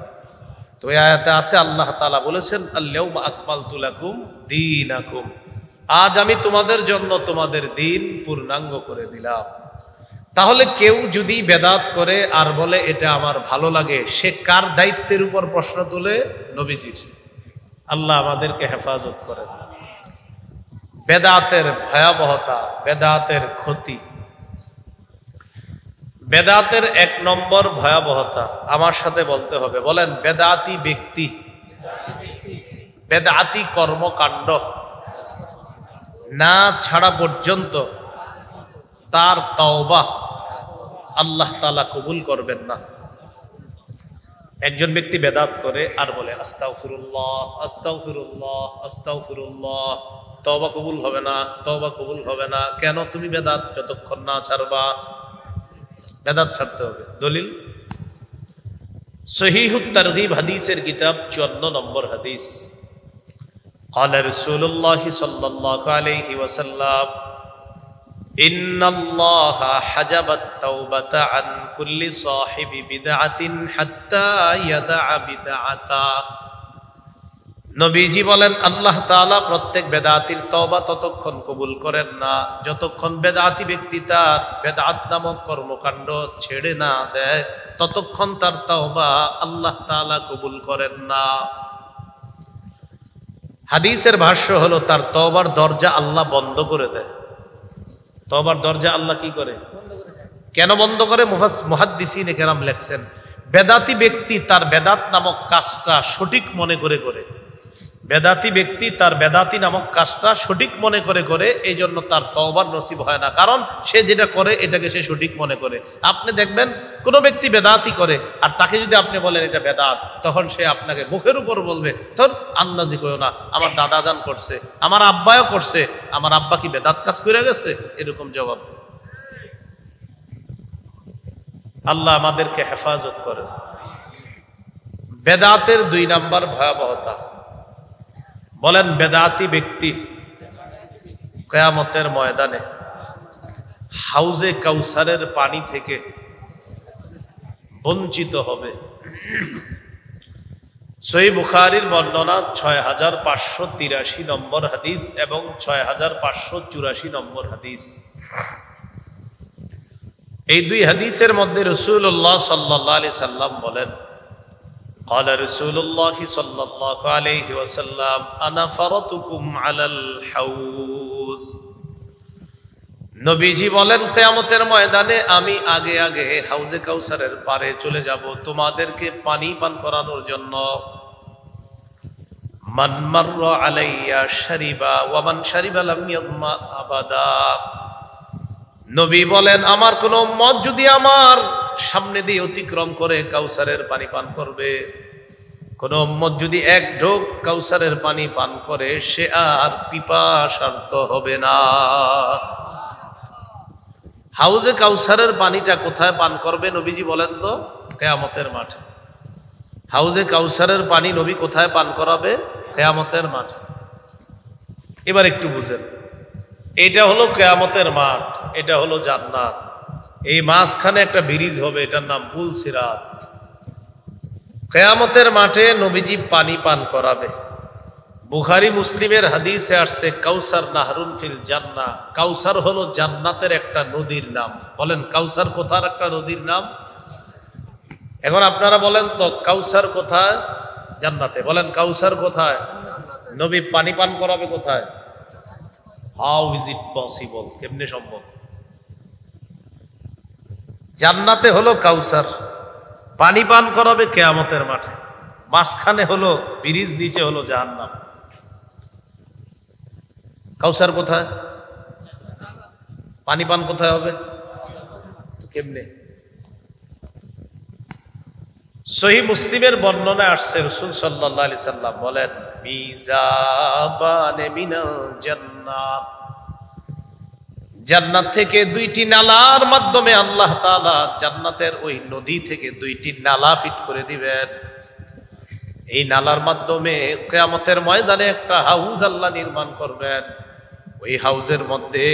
তো এই আয়াতে আছে আল্লাহ তাআলা বলেছেন আল-ইয়াউমা আকমালতু লাকুম দীনাকুম, আজ আমি তোমাদের জন্য তোমাদের দিন পূর্ণাঙ্গ করে দিলাম। তাহলে কেউ যদি বেদাত করে আর বলে এটা আমার ভালো লাগে, সে কার দায়িত্বের উপর প্রশ্ন তুলে? নবীজির। আল্লাহ আমাদেরকে হেফাজত করেন। বেদাতের ভয়াবহতা, বেদাতের ক্ষতি। বেদাতের 1 নম্বর ভয়াবহতা আমার সাথে বলতে হবে, বলেন বেদাতি ব্যক্তি, বেদাতি কর্মকাণ্ড না ছাড়া পর্যন্ত তার তওবা আল্লাহ তাআলা কবুল করবেন না। একজন ব্যক্তি বেদাত করে আর বলে আস্তাগফিরুল্লাহ আস্তাগফিরুল্লাহ আস্তাগফিরুল্লাহ, তওবা কবুল হবে না, তওবা কবুল হবে না। কেন? তুমি বেদাত যতক্ষণ না ছাড়বা। বেদাত ছাড়তে হবে। দলিল সহিহুত তারগীব হাদিসের কিতাব 54 নম্বর হাদিস। قال رسول الله صلى الله عليه وسلم إن الله حجب التوبة عن كل صاحب بدعة حتى يدع بدعته। নবীজি বলেন আল্লাহ তাআলা প্রত্যেক বেদাতির তওবা ততক্ষণ কবুল করেন না যতক্ষণ বেদাতি ব্যক্তি তার বেদাত নামক কর্মকাণ্ড ছেড়ে না দেয়, ততক্ষণ তার তওবা আল্লাহ তাআলা কবুল করেন না। হাদিসের ভাষ্য হলো তার তওবার দরজা আল্লাহ বন্ধ করে দেয়। তওবার দরজা আল্লাহ কি করে? কেন বন্ধ করে? মুহাদ্দিসিনে কেরাম লেখছেন বেদাতি ব্যক্তি তার বেদাত নামক কাজটা সঠিক মনে করে করে, বেদাতি ব্যক্তি তার বেদাতি নামক কাজটা সঠিক মনে করে করে, এই জন্য তার তওবার নসিব হয় না, কারণ সে যেটা করে এটাকে সে সঠিক মনে করে। আপনি দেখবেন কোন ব্যক্তি বেদাতি করে আর তাকে যদি আপনি বলেন এটা বেদাত, তখন সে আপনাকে মুখের উপর বলবে তোর আন্দাজি কইও না, আমার দাদা জান করছে, আমার আব্বাও করছে, আমার আব্বা কি বেদাত কাজ করে গেছে? এরকম জবাব। আল্লাহ আমাদেরকে হেফাজত করেন। বেদাতের 2 নাম্বার ভয়াবহতা, বলেন বেদাতি ব্যক্তি কিয়ামতের ময়দানে হাউজে কাউসারের পানি থেকে বঞ্চিত হবে। সহিহ বুখারীর বর্ণনা 6583 নম্বর হাদিস এবং 6584 নম্বর হাদিস। এই 2 হাদিসের মধ্যে রাসূলুল্লাহ সাল্লাল্লাহু আলাইহি সাল্লাম বলেন قال رسول الله صلى الله عليه وسلم انا فرطكم على الحوض। নবীজি বলেন কিয়ামতের ময়দানে আমি আগে আগে হাউজে কাউসারের পারে চলে যাব তোমাদেরকে পানি পান করানোর জন্য। মান মাররা আলাইয়া শারিবা ওয়া মান শারিবা লাম ইয়াজমা আবাদা। নবী বলেন আমার কোন উম্মত যদি আমার সামনে দিয়ে অতিক্রম করে কাউসারের পানি পান করবে, কোন উম্মত যদি 1 ঢোক কাউসারের পানি পান করে, সে আর পিপাসার্ত হবে না। হাউজে কাউসারের পানিটা কোথায় পান করবে নবীজি বলেন তো? কিয়ামতের মাঠে। হাউজে কাউসারের পানি নবী কোথায় পান করাবে? কিয়ামতের মাঠে। এবার একটু বুঝেন, এটা হলো কিয়ামতের মাঠ, এটা হলো জান্নাত। এই মাঝখানে একটা ব্রিজ হবে, এটার নাম পুল সিরাত। কিয়ামতের মাঠে নবীজি পানি পান করাবে। বুখারী মুসলিমের হাদিসে আসছে কাউসার নাহরুন ফিল জান্নাহ। কাউসার হলো জান্নাতের একটা নদীর নাম। বলেন কাউসার কোথার একটা নদীর নাম? এখন আপনারা বলেন তো কাউসার কোথায়? জান্নাতে। বলেন কাউসার কোথায়? নবী পানি পান করাবে কোথায়? How is it possible? কেমনে সম্ভব? জান্নাতে হলো কাউসার, পানি পান করাবে কিয়ামতের মাঠে, মাঝখানে হলো ব্রিজ, নিচে হলো জাহান্নাম। কাউসার কোথায়? পানি পান কোথায় হবে? কেমনে? সহিহ মুসলিমের বর্ণনায় আসছে, রাসূল সাল্লাল্লাহু আলাইহি সাল্লাম বলেন, মিজাবানে মিনাল জান্নাহ, জান্নাত থেকে দুইটি নালার মাধ্যমে আল্লাহ তাআলা জান্নাতের ওই নদী থেকে দুইটি নালা ফিট করে দিবেন। এই নালার মাধ্যমে কিয়ামতের ময়দানে একটা হাউজ আল্লাহ নির্মাণ করবেন। ওই হাউজের মধ্যে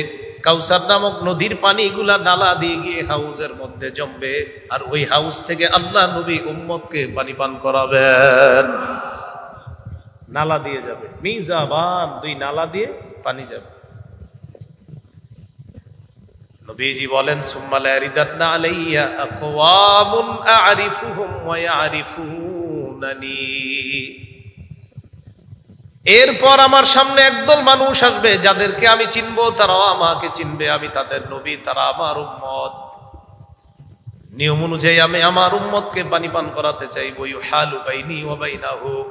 কাউসার নামক নদীর পানিগুলা নালা দিয়ে গিয়ে হাউজের মধ্যে জমবে, আর ওই হাউজ থেকে আল্লাহ নবী উম্মতকে পানি পান করাবেন। নালা দিয়ে যাবে, মিজাবান, দুই নালা দিয়ে পানি যাবে। নবীজি বলেন, সুম্মা লা ইয়ারিদান্না আলাইয়া আকওয়ামুন আ'রিফুহুম ওয়া ইয়া'রিফুনানি, এরপর আমার সামনে একদল মানুষ আসবে যাদেরকে আমি চিনবো, তারাও আমাকে চিনবে, আমি তাদের নবী, তারা আমার উম্মত। নিয়ম অনুযায়ী আমি আমার উম্মতকে পানি পান করাতে চাইবো। ইউহালু বাইনি ওয়া বাইনাহুম,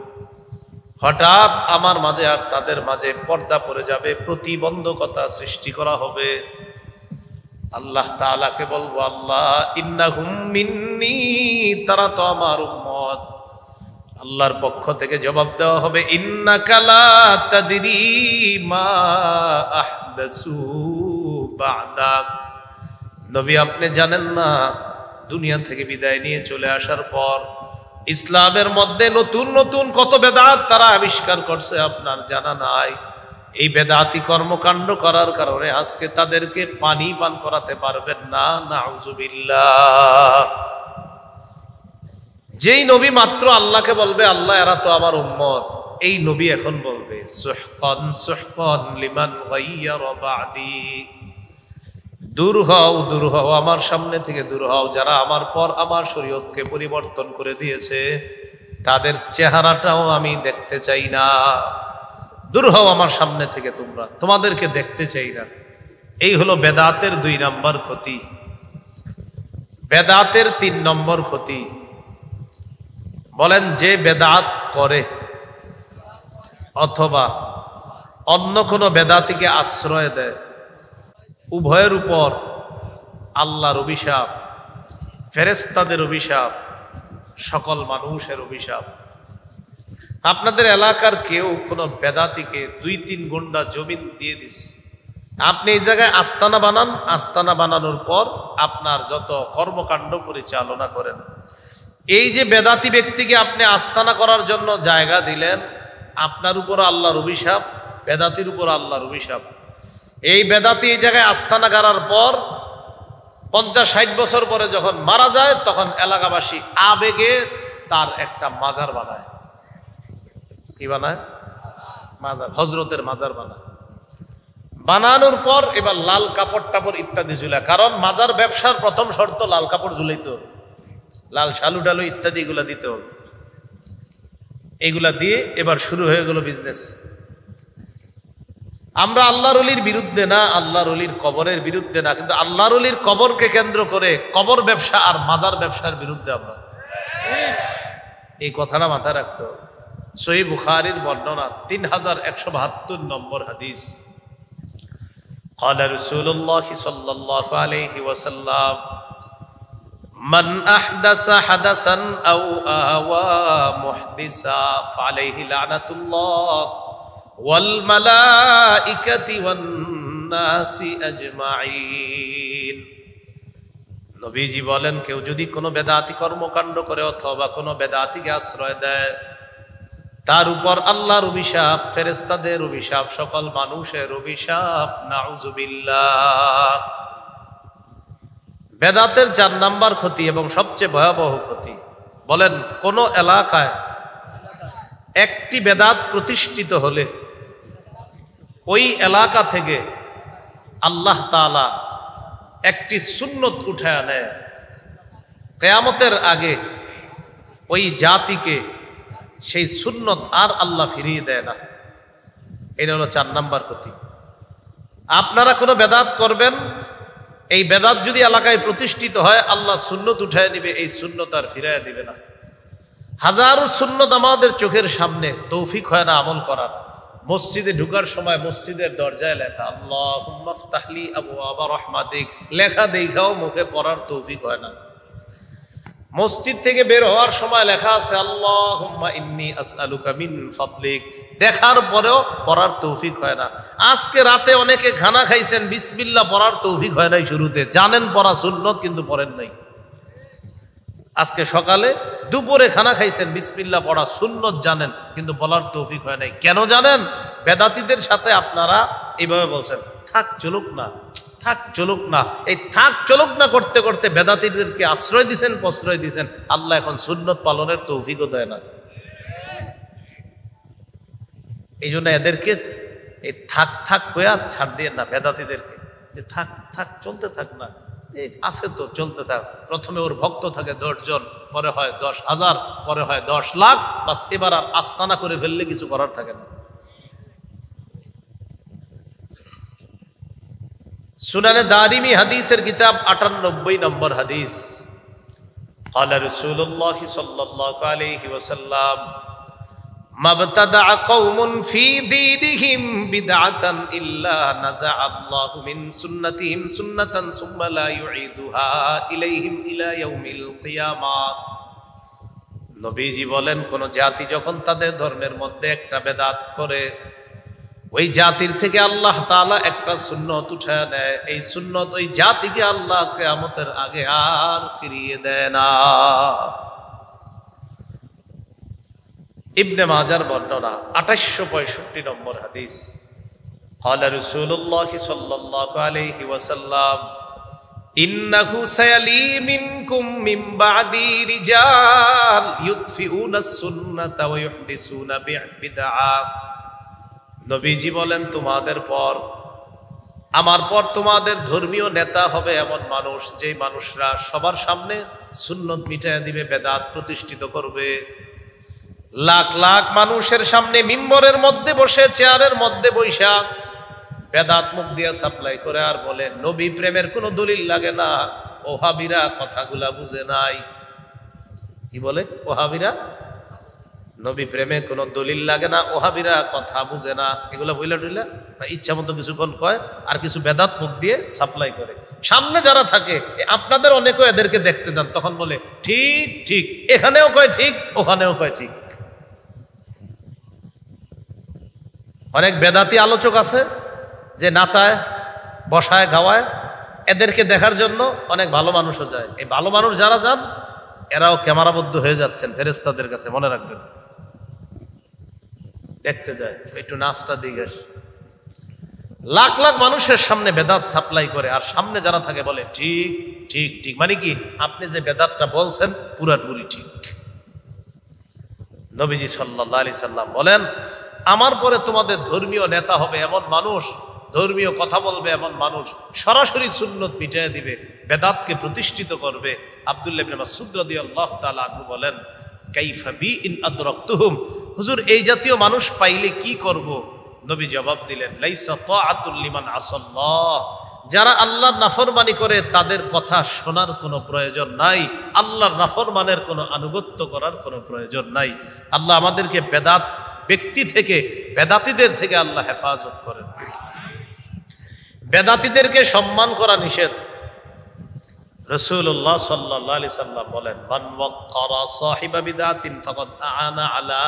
হঠাৎ আমার মাঝে আর তাদের মাঝে পর্দা পড়ে যাবে, প্রতিবন্ধকতা সৃষ্টি করা হবে। আল্লাহ তাআলাকে বলবো, আল্লাহ ইন্নাহুম মিন্নি, তারা তো আমার উম্মত। আল্লাহর পক্ষ থেকে জবাব দেওয়া হবে, ইন্নাকা লা তাদরি মা আহদাসু বা'দাক, নবী আপনি জানেন না, দুনিয়া থেকে বিদায় নিয়ে চলে আসার পর ইসলামের মধ্যে নতুন নতুন কত বেদাত তারা আবিষ্কার করছে, আপনার জানা নাই। এই বেদাতি কর্মকাণ্ড করার কারণে আজকে তাদেরকে পানি পান করাতে পারবেন না, নাউজুবিল্লাহ। যেই নবী মাত্র আল্লাহকে বলবে, আল্লাহ এরা তো আমার উম্মত, এই নবী এখন বলবে, সুহকান সুহকান লিমান গায়্যারা বা'দি, দূর হও, দূর হও, আমার সামনে থেকে দূর হও, যারা আমার পর আমার শরীয়তকে পরিবর্তন করে দিয়েছে, তাদের চেহারাটাও আমি দেখতে চাই না। দূর হও আমার সামনে থেকে, তোমরা, তোমাদেরকে দেখতে চাই না। এই হলো বেদাতের 2 নম্বর ক্ষতি। বেদাতের 3 নম্বর ক্ষতি, বলেন, যে বেদাত করে অথবা অন্য কোনো বেদাতিকে আশ্রয় দেয়, উভয়ের উপর আল্লাহর অভিশাপ, ফেরেশতাদের অভিশাপ, সকল মানুষের অভিশাপ। আপনাদের এলাকার কেউ কোনো বেদাতিকে 2-3 গুন্ডা জমি দিয়ে দিস, আপনি এই জায়গায় আস্তানা বানান, আস্তানা বানানোর পর আপনার যত কর্মকাণ্ড পরিচালনা করেন। এই যে বেদাতি ব্যক্তিকে আপনি আস্তানা করার জন্য জায়গা দিলেন, আপনার উপর আল্লাহর অভিশাপ, বেদাতির উপর আল্লাহর অভিশাপ। এই বেদাতি এই জায়গায় আস্তানা গাড়ার পর 50-60 বছর পরে যখন মারা যায়, তখন এলাকাবাসী আবেগে তার একটা মাজার বানায়। কি বানায়? মাজার, হজরতের মাজার বানায়। বানানোর পর এবার লাল কাপড় টাপড় ইত্যাদি ঝুলায়, কারণ মাজার ব্যবসার প্রথম শর্ত লাল কাপড় ঝুলাইতে হবে, লাল শালু ডালু ইত্যাদি এগুলা দিতে হবে। এগুলা দিয়ে এবার শুরু হয়ে গেল বিজনেস। আমরা আল্লাহর ওলির বিরুদ্ধে না, আল্লাহর ওলির কবরের বিরুদ্ধে না, কিন্তু আল্লাহর ওলির কবরকে কেন্দ্র করে কবর ব্যবসা আর মাজার ব্যবসার বিরুদ্ধে আমরা। এই কথাটা মাথায় রাখতে হবে। সহিহ বুখারীর বর্ণনা 3172 নম্বর হাদিস। قال رسول الله صلى الله عليه وسلم من أحدث حدثا أو آوى محدثا فعليه لعنة الله والملائكة والناس أجمعين। নবীজি বলেন, কেউ যদি কোনো বেদাতি কর্মকাণ্ড করে অথবা কোনো বেদাতিকে আশ্রয় দেয়, তার উপর আল্লাহর অভিশাপ, ফেরেশতাদের অভিশাপ, সকল মানুষের অভিশাপ, নাউজুবিল্লাহ। বেদাতের 4 নাম্বার ক্ষতি এবং সবচেয়ে ভয়াবহ ক্ষতি, বলেন, কোন এলাকায় একটি বেদাত প্রতিষ্ঠিত হলে ওই এলাকা থেকে আল্লাহ তাআলা একটি সুন্নত উঠায় নেয়, কিয়ামতের আগে ওই জাতিকে সেই সুন্নত আর আল্লাহ ফিরিয়ে দেয় না। এটা হলো 4 নাম্বার ক্ষতি। আপনারা কোনো বেদাত করবেন, এই বেদাত যদি এলাকায় প্রতিষ্ঠিত হয়, আল্লাহ সুন্নত উঠায় নিবে, এই সুন্নত আর ফিরাইয়া দিবে না। হাজারো সুন্নত আমাদের চোখের সামনে, তৌফিক হয় না আমল করার। মসজিদে ঢুকার সময় মসজিদের দরজায় লেখা আল্লাহুম্মা ফতাহলি আবওয়াবা রাহমাতিক, লেখা দেখাও মুখে পড়ার তৌফিক হয় না। মসজিদ থেকে বের হওয়ার সময় লেখা আছে আল্লাহুম্মা ইন্নী আসআলুকা মিন ফাদলিক, দেখার পরেও পড়ার তৌফিক হয় না। আজকে রাতে অনেকে খানা খাইছেন, বিসমিল্লাহ পড়ার তৌফিক হয় নাই শুরুতে, জানেন পড়া সুন্নত কিন্তু পড়েন নাই। আজকে সকালে দুপুরে খানা খাইছেন, বিসমিল্লাহ পড়া সুন্নত জানেন কিন্তু বলার তৌফিক হয় নাই। কেন জানেন? বেদাতীদের সাথে আপনারা এইভাবে বলছেন থাক চলুক না, থাক চলুক না। এই থাক চলুক না করতে করতে বেদাতীদেরকে আশ্রয় দিছেন, প্রশ্রয় দিছেন। আল্লাহ এখন সুন্নত পালনের তৌফিকও দেয় না। এই জন্য এদেরকে এই থাক থাক কয়া ছাড় দিয়ে না, বেদাতীদেরকে যে থাক থাক চলতে থাক না, আছে তো চলতে থাক। প্রথমে ওর ভক্ত থাকে 10 জন, পরে হয় 10,000, পরে হয় 10 লাখ, বাস এবার আর আস্তানা করে ফেললে কিছু করার থাকে না। সুনানে দারিমি হাদিসের কিতাব 98 নম্বর হাদিস, ক্বালা রাসূলুল্লাহ সাল্লাল্লাহু আলাইহি ওয়াসাল্লাম মাবতাদা কওমুন ফি দীনিহিম বিদআতান ইল্লা নাযাআল্লাহু মিন সুন্নাতিহিম সুন্নাতান সুম্মা লা ইউঈদুহা ইলাইহিম ইলা ইয়াউমিল কিয়ামাহ। নবীজি বলেন, কোন জাতি যখন তাদের ধর্মের মধ্যে একটা বেদাত করে, ওই জাতির থেকে আল্লাহ তাআলা একটা সুন্নত উঠায় নেয়। এই সুন্নত ওই জাতিকে আল্লাহ কিয়ামতের আগে আর ফিরিয়ে দেয় না। ইবনে মাজার বর্ণনা 2865 নম্বর হাদিস, ক্বালা রাসূলুল্লাহ সাল্লাল্লাহু আলাইহি ওয়াসাল্লাম ইন্নাহু সায়ালি মিনকুম মিন বাদি রিজাল ইউতফিউনাস সুন্নাতা ওয়া ইউহদিসুনা বিদআ। নবীজি বলেন, তোমাদের পর, আমার পর তোমাদের ধর্মীয় নেতা হবে এমন মানুষ, যে মানুষরা সবার সামনে সুন্নত মিটাইয়া দিবে, বেদাত প্রতিষ্ঠিত করবে। লাখ লাখ মানুষের সামনে মিম্বরের মধ্যে বসে, চেয়ারের মধ্যে বৈশা বেদাত মুখ দিয়া সাপ্লাই করে আর বলে নবী প্রেমের কোনো দলিল লাগে না, ওহাবিরা কথাগুলা বুঝে নাই। কি বলে? ওহাবিরা নবী প্রেমে কোনো দলিল লাগে না, ওহাবিরা কথা বুঝে না। এগুলা বইলা টইলা ইচ্ছা মতো কিছুক্ষণ কয় আর কিছু বেদাত মুখ দিয়ে সাপ্লাই করে। সামনে যারা থাকে, আপনাদের অনেকেও এদেরকে দেখতে যান, তখন বলে ঠিক ঠিক, এখানেও কয় ঠিক, ওখানেও কয় ঠিক। অনেক বেদাতি আলোচক আছে যে নাচায়, বসায়, গাওয়ায়, এদেরকে দেখার জন্য অনেক ভালো মানুষও যায়। এই ভালো মানুষ যারা যান, এরাও ক্যামেরাবদ্ধ হয়ে যাচ্ছেন ফেরেশতাদের কাছে, মনে রাখবেন। দেখতে যায়, একটু নাচটা দিকে। লাখ লাখ মানুষের সামনে বেদাত সাপ্লাই করে, আর সামনে যারা থাকে বলে ঠিক ঠিক ঠিক। মানে কি? আপনি যে বেদাতটা বলছেন পুরাপুরি ঠিক। নবীজি সাল্লাল্লাহু আলাইহি সাল্লাম বলেন, আমার পরে তোমাদের ধর্মীয় নেতা হবে এমন মানুষ, ধর্মীয় কথা বলবে এমন মানুষ, সরাসরি সুন্নত মিটাইয়া দিবে, বেদাতকে প্রতিষ্ঠিত করবে। আব্দুল্লাহ ইবনে মাসউদ রাদিয়াল্লাহু তাআলা আনহু বলেন, কাইফা বি ইন আদরাকতুহুম, হুজুর এই জাতীয় মানুষ পাইলে কি করব? নবী জবাব দিলেন, লাইসা তাআতুল লিমান আসাল্লাহ, যারা আল্লাহর নাফরমানি করে তাদের কথা শোনার কোনো প্রয়োজন নাই, আল্লাহর নাফরমানের কোনো আনুগত্য করার কোনো প্রয়োজন নাই। আল্লাহ আমাদেরকে বেদাত ব্যক্তি থেকে, বেদাতীদের থেকে আল্লাহ হেফাজত করেন। বেদাতীদেরকে সম্মান করা নিষেধ। রাসূলুল্লাহ সাল্লাল্লাহু আলাইহি সাল্লাম বলেন, মান ওয়াক্কারা সাহিবা বিদআতিন ফাকাদ আ'আনা আলা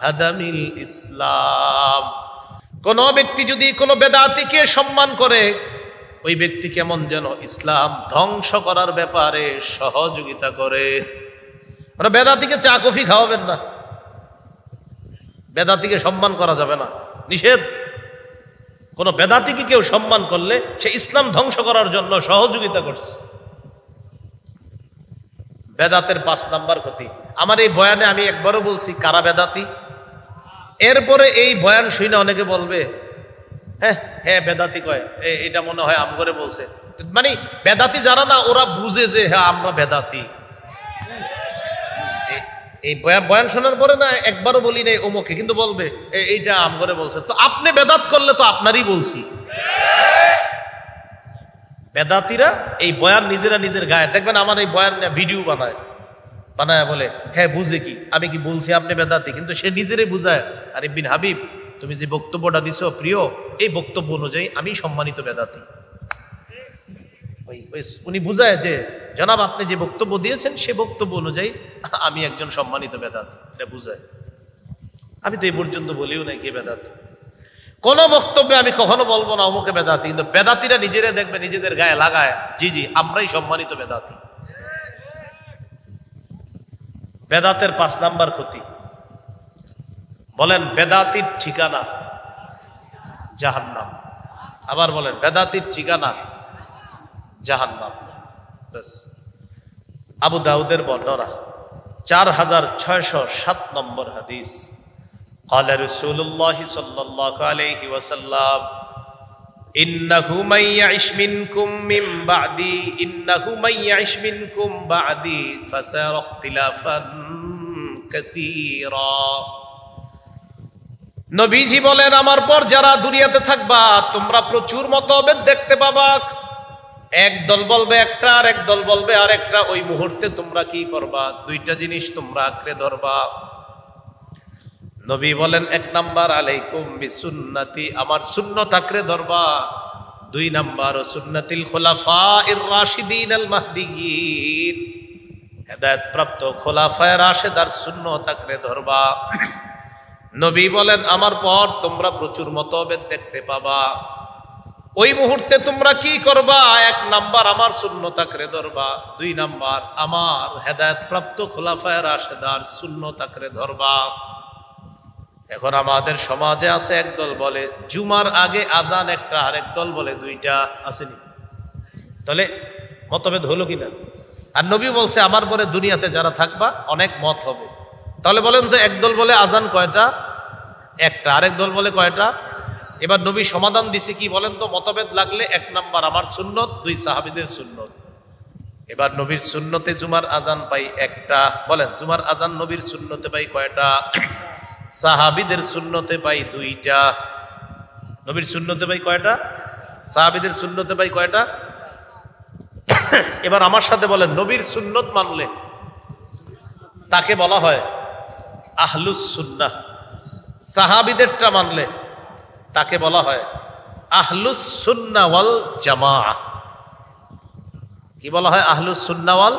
হাদামিল ইসলাম। কোন ব্যক্তি যদি কোনো বেদাতীকে সম্মান করে, ওই ব্যক্তি কেমন যেন ইসলাম ধ্বংস করার ব্যাপারে সহযোগিতা করে। মানে বেদাতীকে চা কফি খাওয়াবেন না, বেদাতীকে সম্মান করা যাবে না, নিষেধ। কোন বেদাতীকে কেউ সম্মান করলে সে ইসলাম ধ্বংস করার জন্য সহযোগিতা করছে। বেদাতের 5 নাম্বার ক্ষতি। আমার এই বয়ানে আমি একবারও বলছি কারা বেদাতি। এরপরে এই বয়ান শুনে অনেকে বলবে, হ্যাঁ হ্যাঁ বেদাতি কয়, এটা মনে হয় আমগরে বলছে। মানে বেদাতি যারা না, ওরা বুঝে যে হ্যাঁ আমরা বেদাতি। এই বয়ান শোনার পরে না একবারও বলি নাই ওমকে, কিন্তু বলবে এইটা আমগরে বলছে। তো আপনি বেদাত করলে তো আপনারই বলছি। বেদাতিরা এই বয়ান নিজেরা নিজের গায়ে, দেখবেন আমার এই বয়ান ভিডিও বানায় বলে হ্যাঁ বুঝে কি, আমি কি বলছি আপনি বেদাতি, কিন্তু সে নিজেরই বুঝায় আরে বিন হাবিব তুমি যে বক্তব্যটা দিছো প্রিয়, এই বক্তব্য অনুযায়ী আমি সম্মানিত বেদাতি। উনি বুঝায় যে জনাব আপনি যে বক্তব্য দিয়েছেন সে বক্তব্য অনুযায়ী আমি একজন সম্মানিত বেদাতি, এটা বুঝায়। আমি তো এই পর্যন্ত বলিও নাই কে বেদাতি, কোন বক্তব্যে আমি কখনো বলবো না অমুকে বেদাতি, কিন্তু বেদাতিরা নিজেরা দেখবে নিজেদের গায়ে লাগায় জি জি আমরাই সম্মানিত বেদাতি। বেদাতের 5 নাম্বার ক্ষতি, বলেন বেদাতির ঠিকানা জাহান্নাম। আবার বলেন বেদাতির ঠিকানা জাহান্নাম। ব্যাস, আবু দাউদের বর্ণনা 4607 নম্বর হাদিস। قال رسول الله صلى الله عليه وسلم إنه من يعش منكم من بعدي إنه من يعش منكم بعدي فسيرى اختلافا كثيرا। নবীজি বলেন আমার পর যারা দুনিয়াতে থাকবা তোমরা প্রচুর মতভেদ দেখতে পাবা। এক দল বলবে একটা আর এক দল বলবে আর একটা। ওই মুহূর্তে তোমরা কি করবা? 2টা জিনিস তোমরা আঁকড়ে ধরবা। নবী বলেন 1 নাম্বার আলাইকুম বিসুন্নতি, আমার সুন্নাত আঁকড়ে ধরবা। 2 নাম্বার সুন্নাতিল খুলাফায়ে রাশিদিন আল মাহদিয়িন, হেদায়েত প্রাপ্ত খুলাফায়ে রাশিদার সুন্নাত আঁকড়ে ধরবা। নবী বলেন আমার পর তোমরা প্রচুর মতভেদ দেখতে পাবা। ওই মুহূর্তে তোমরা কি করবা? 1 নাম্বার আমার সুন্নাত আঁকড়ে ধরবা। 2 নাম্বার আমার হেদায়েত প্রাপ্ত খুলাফায়ে রাশিদার সুন্নাত আঁকড়ে ধরবা। এখন আমাদের সমাজে আছে একদল বলে জুমার আগে আজান একটা, আর একদল বলে 2টা, আসেনি? তাহলে মতভেদ হলো কিনা? আর নবী বলছে আমার পরে দুনিয়াতে যারা থাকবা অনেক মত হবে। তাহলে বলেন তো একদল বলে আজান কয়টা? একটা। আরেক দল বলে কয়টা? এবার নবী সমাধান দিছে কি বলেন তো? মতভেদ লাগলে 1 নাম্বার আমার সুন্নত, 2 সাহাবীদের সুন্নত। এবার নবীর সুন্নতে জুমার আজান পাই একটা। বলেন জুমার আজান নবীর সুন্নতে পাই কয়টা? সাহাবীদের সুন্নতে পাই 2টা। নবীর সুন্নতে পাই কয়টা? সাহাবীদের সুন্নতে পাই কয়টা? এবার আমার সাথে বলেন নবীর সুন্নত মানলে তাকে বলা হয় আহলুস সুন্নাহ। সাহাবীদেরটা মানলে তাকে বলা হয় আহলুস সুন্নাহ ওয়াল জামাআহ। কি বলা হয়? আহলুস সুন্নাহ ওয়াল।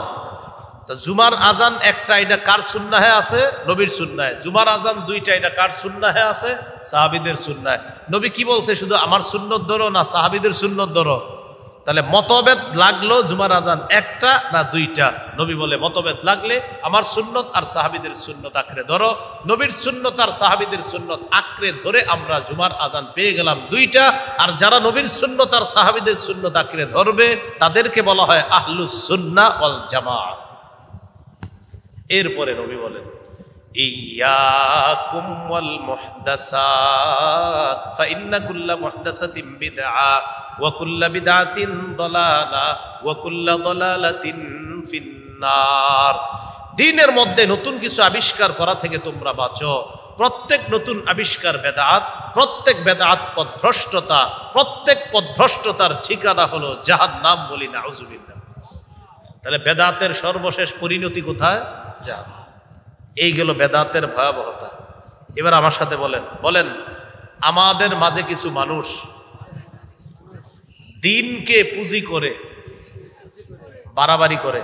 তো জুমার আজান একটা, এটা কার সুন্নাহে আছে? নবীর সুন্নাহে। জুমার আজান 2টা, এটা কার সুন্নাহে আছে? সাহাবীদের সুন্নাহে। নবী কি বলছে? শুধু আমার সুন্নত ধরো না সাহাবীদের সুন্নত ধরো। তাহলে মতভেদ লাগলো জুমার আজান একটা না 2টা? নবী বলে মতভেদ লাগলে আমার সুন্নত আর সাহাবীদের সুন্নত আঁকড়ে ধরো। নবীর সুন্নত আর সাহাবীদের সুন্নত আঁকড়ে ধরে আমরা জুমার আজান পেয়ে গেলাম 2টা। আর যারা নবীর সুন্নত আর সাহাবীদের সুন্নত আঁকড়ে ধরবে তাদেরকে বলা হয় আহলুস সুন্নাহ ওয়াল জামাআহ। এরপরে নবী বলেন ইয়াকুম ওয়াল মুহদাসাত ফাইন্না কুল্লা মুহদাসাতিন বিদআ ওয়া কুল্লা বিদআতিন দালালা ওয়া কুল্লা দালালাতিন ফিন্নার। দ্বীনের মধ্যে নতুন কিছু আবিষ্কার করা থেকে তোমরা বাঁচো। প্রত্যেক নতুন আবিষ্কার বেদাত, প্রত্যেক বেদাত পথভ্রষ্টতা, প্রত্যেক পথভ্রষ্টতার ঠিকানা হলো জাহান্নাম। বলি নাউজুবিল্লাহ। তাহলে বেদাতের সর্বশেষ পরিণতি কোথায়? জাহান্নাম। এই গেল বেদাতের ভয়াবহতা। এবার আমার সাথে বলেন আমাদের মাঝে কিছু মানুষ দিনকে পুঁজি করে বাড়াবাড়ি করে,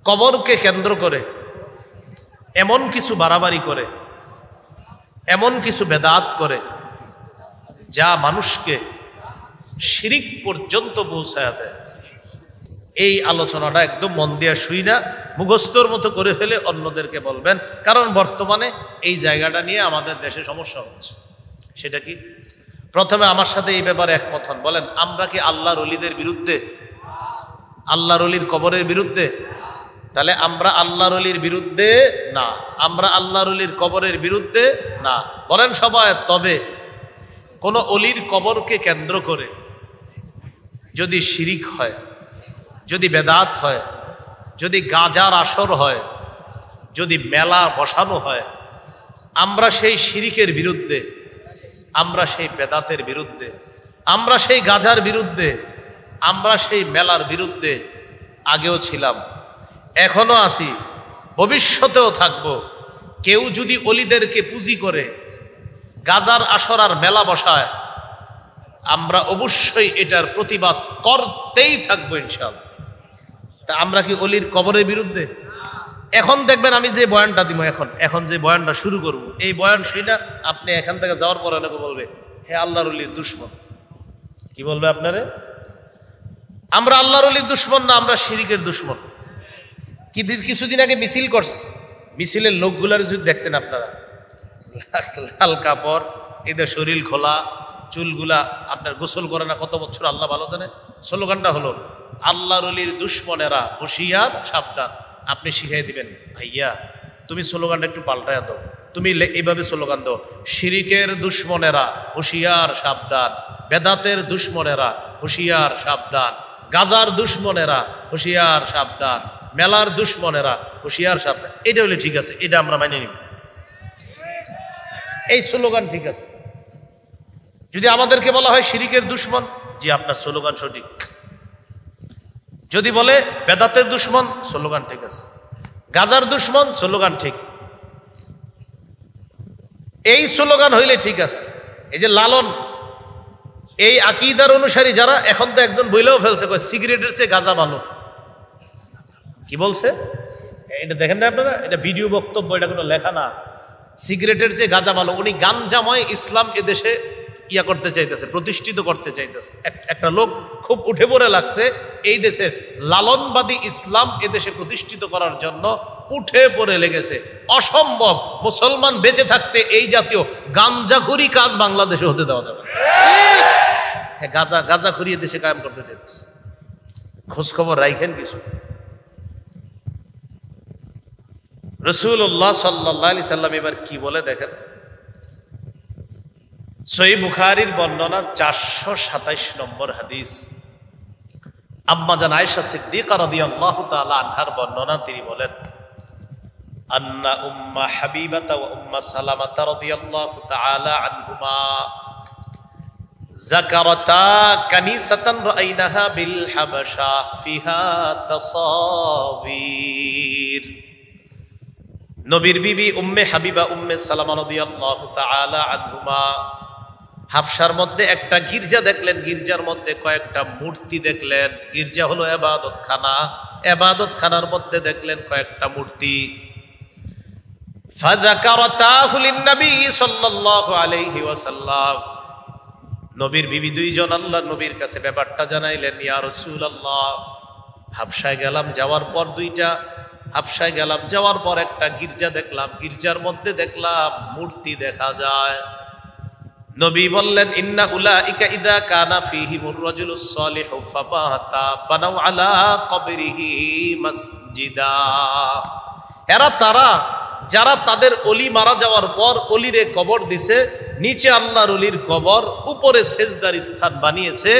কবরকে কেন্দ্র করে এমন কিছু বাড়াবাড়ি করে, এমন কিছু বেদাত করে যা মানুষকে শিরিক পর্যন্ত পৌঁছায় দেয়। এই আলোচনাটা একদম মন দিয়ে শুই না, মুখস্থর মতো করে ফেলে অন্যদেরকে বলবেন। কারণ বর্তমানে এই জায়গাটা নিয়ে আমাদের দেশে সমস্যা হচ্ছে। সেটা কি? প্রথমে আমার সাথে এই ব্যাপারে একমত হন। বলেন আমরা কি আল্লাহর ওলিদের বিরুদ্ধে? আল্লাহর ওলির কবরের বিরুদ্ধে? তাহলে আমরা আল্লাহর ওলির বিরুদ্ধে না, আমরা আল্লাহর ওলির কবরের বিরুদ্ধে না। বলেন সবাই। তবে কোন ওলির কবরকে কেন্দ্র করে যদি শিরিক হয়, যদি বেদাত হয়, যদি গাজার আসর হয়, যদি মেলা বসানো হয়, আমরা সেই শিরিকের বিরুদ্ধে, আমরা সেই বেদাতের বিরুদ্ধে, আমরা সেই গাজার বিরুদ্ধে, আমরা সেই মেলার বিরুদ্ধে আগেও ছিলাম, এখনো আছি, ভবিষ্যতেও থাকব। কেউ যদি অলিদেরকে পুঁজি করে গাজার আসর আর মেলা বসায়, আমরা অবশ্যই এটার প্রতিবাদ করতেই থাকবো ইনশাআল্লাহ। তা আমরা কি অলির কবরের বিরুদ্ধে? এখন দেখবেন আমি যে বয়ানটা দিব, এখন যে বয়ানটা শুরু করব, এই বয়ান শুনে আপনি এখান থেকে যাওয়ার পর অনেকে বলবে হে আল্লাহর অলির দুশ্মন। কি বলবে আপনারে? আমরা আল্লাহর অলির দুশ্মন না, আমরা শিরিকের দুশ্মন। কিছুদিন আগে মিছিল করছে, মিছিলের লোকগুলার যদি দেখতেন আপনারা, লাল কাপড়, এদের শরীর খোলা, চুলগুলা, আপনার গোসল করে না কত বছর আল্লাহ ভালো জানে। স্লোগানটা হলো আল্লাহর অলির দুশ্মনেরা হুঁশিয়ার সাবধান। আপনি শিখাই দিবেন, ভাইয়া তুমি স্লোগানটা একটু পাল্টায় দাও, তুমি এইভাবে স্লোগান দাও, শিরিকের দুশ্মনেরা হুঁশিয়ার সাবধান, বেদাতের দুশ্মনেরা হুঁশিয়ার সাবধান, গাজার দুশ্মনেরা হুঁশিয়ার সাবধান, মেলার দুশ্মনেরা হুঁশিয়ার সাবধান। এটা হলে ঠিক আছে, এটা আমরা মানিয়ে নিব, এই স্লোগান ঠিক আছে। যদি আমাদেরকে বলা হয় শিরিকের দুশ্মন, জি আপনার স্লোগান সঠিক। যদি বলে বেদাতের দুশ্মন, স্লোগান ঠিক আছে। গাজার দুশ্মন, স্লোগান ঠিক। এই স্লোগান হইলে ঠিক আছে। এই যে লালন, এই আকীদার অনুসারী যারা, এখন তো একজন বইলেও ফেলছে সিগারেটের চেয়ে গাজা ভালো। কি বলছে এটা দেখেন না আপনারা, এটা ভিডিও বক্তব্য, এটা কোনো লেখা না। সিগারেটের চেয়ে গাজা ভালো। উনি গাঞ্জাময় ইসলাম এদেশে ইয়া করতে চাইতেছে, প্রতিষ্ঠিত করতে চাইতেছে। একটা লোক খুব উঠে পড়ে লাগছে, এই দেশের লালনবাদী ইসলাম এদেশে প্রতিষ্ঠিত করার জন্য উঠে পড়ে লেগেছে। অসম্ভব, মুসলমান বেঁচে থাকতে এই জাতীয় গাঞ্জাখুরি কাজ বাংলাদেশে হতে দেওয়া যাবে। হ্যাঁ, গাঁজাখুরি দেশে কায়েম করতে চাইতেছে। খোঁজ খবর রাখেন কিছু। রাসূলুল্লাহ সাল্লাল্লাহু আলাইহি সাল্লাম এবার কি বলে দেখেন। সহিহ বুখারীর বর্ণনা 427 নম্বর হাদিস। আম্মা জান আয়েশা সিদ্দিকা রাদিয়াল্লাহু তাআলা আনহার বর্ণনা, তিনি বলেন আন্না উম্মা হাবিবাতা ওয়া উম্মা সালামাতা রাদিয়াল্লাহু তাআলা আনহুমা যাকারাতা কানিসাতান রাআইনাহা বিল হাবাশা ফিহা তাসাবির। নবীর বিবি উম্মে হাবিবা উম্মে সালামা রাদিয়াল্লাহু তাআলা আনহুমা হাবশার মধ্যে একটা গির্জা দেখলেন, গির্জার মধ্যে কয়েকটা মূর্তি দেখলেন। গির্জা হলো ইবাদতখানা, ইবাদতখানার মধ্যে দেখলেন কয়েকটা মূর্তি। ফাযাকারাতাহু লিন-নবী সাল্লাল্লাহু আলাইহি ওয়াসাল্লাম, নবীর বিবি দুইজন আল্লাহর নবীর কাছে ব্যাপারটা জানাইলেন, ইয়া রাসূলুল্লাহ, হাবশায় গেলাম, যাওয়ার পর হাবশায় গেলাম, যাওয়ার পর একটা গির্জা দেখলাম, গির্জার মধ্যে দেখলাম মূর্তি দেখা যায়। নবী বললেন, ইন্না উলাইকা ইযা কানা ফীহিমুর রাজুলুস সালিহু ফামাতা বানাউ আলা কবরিহি মসজিদা। এরা তারা যারা তাদের অলি মারা যাওয়ার পর অলিরে কবর দিছে, নিচে আল্লাহর অলির কবর, উপরে সেজদার স্থান বানিয়েছে।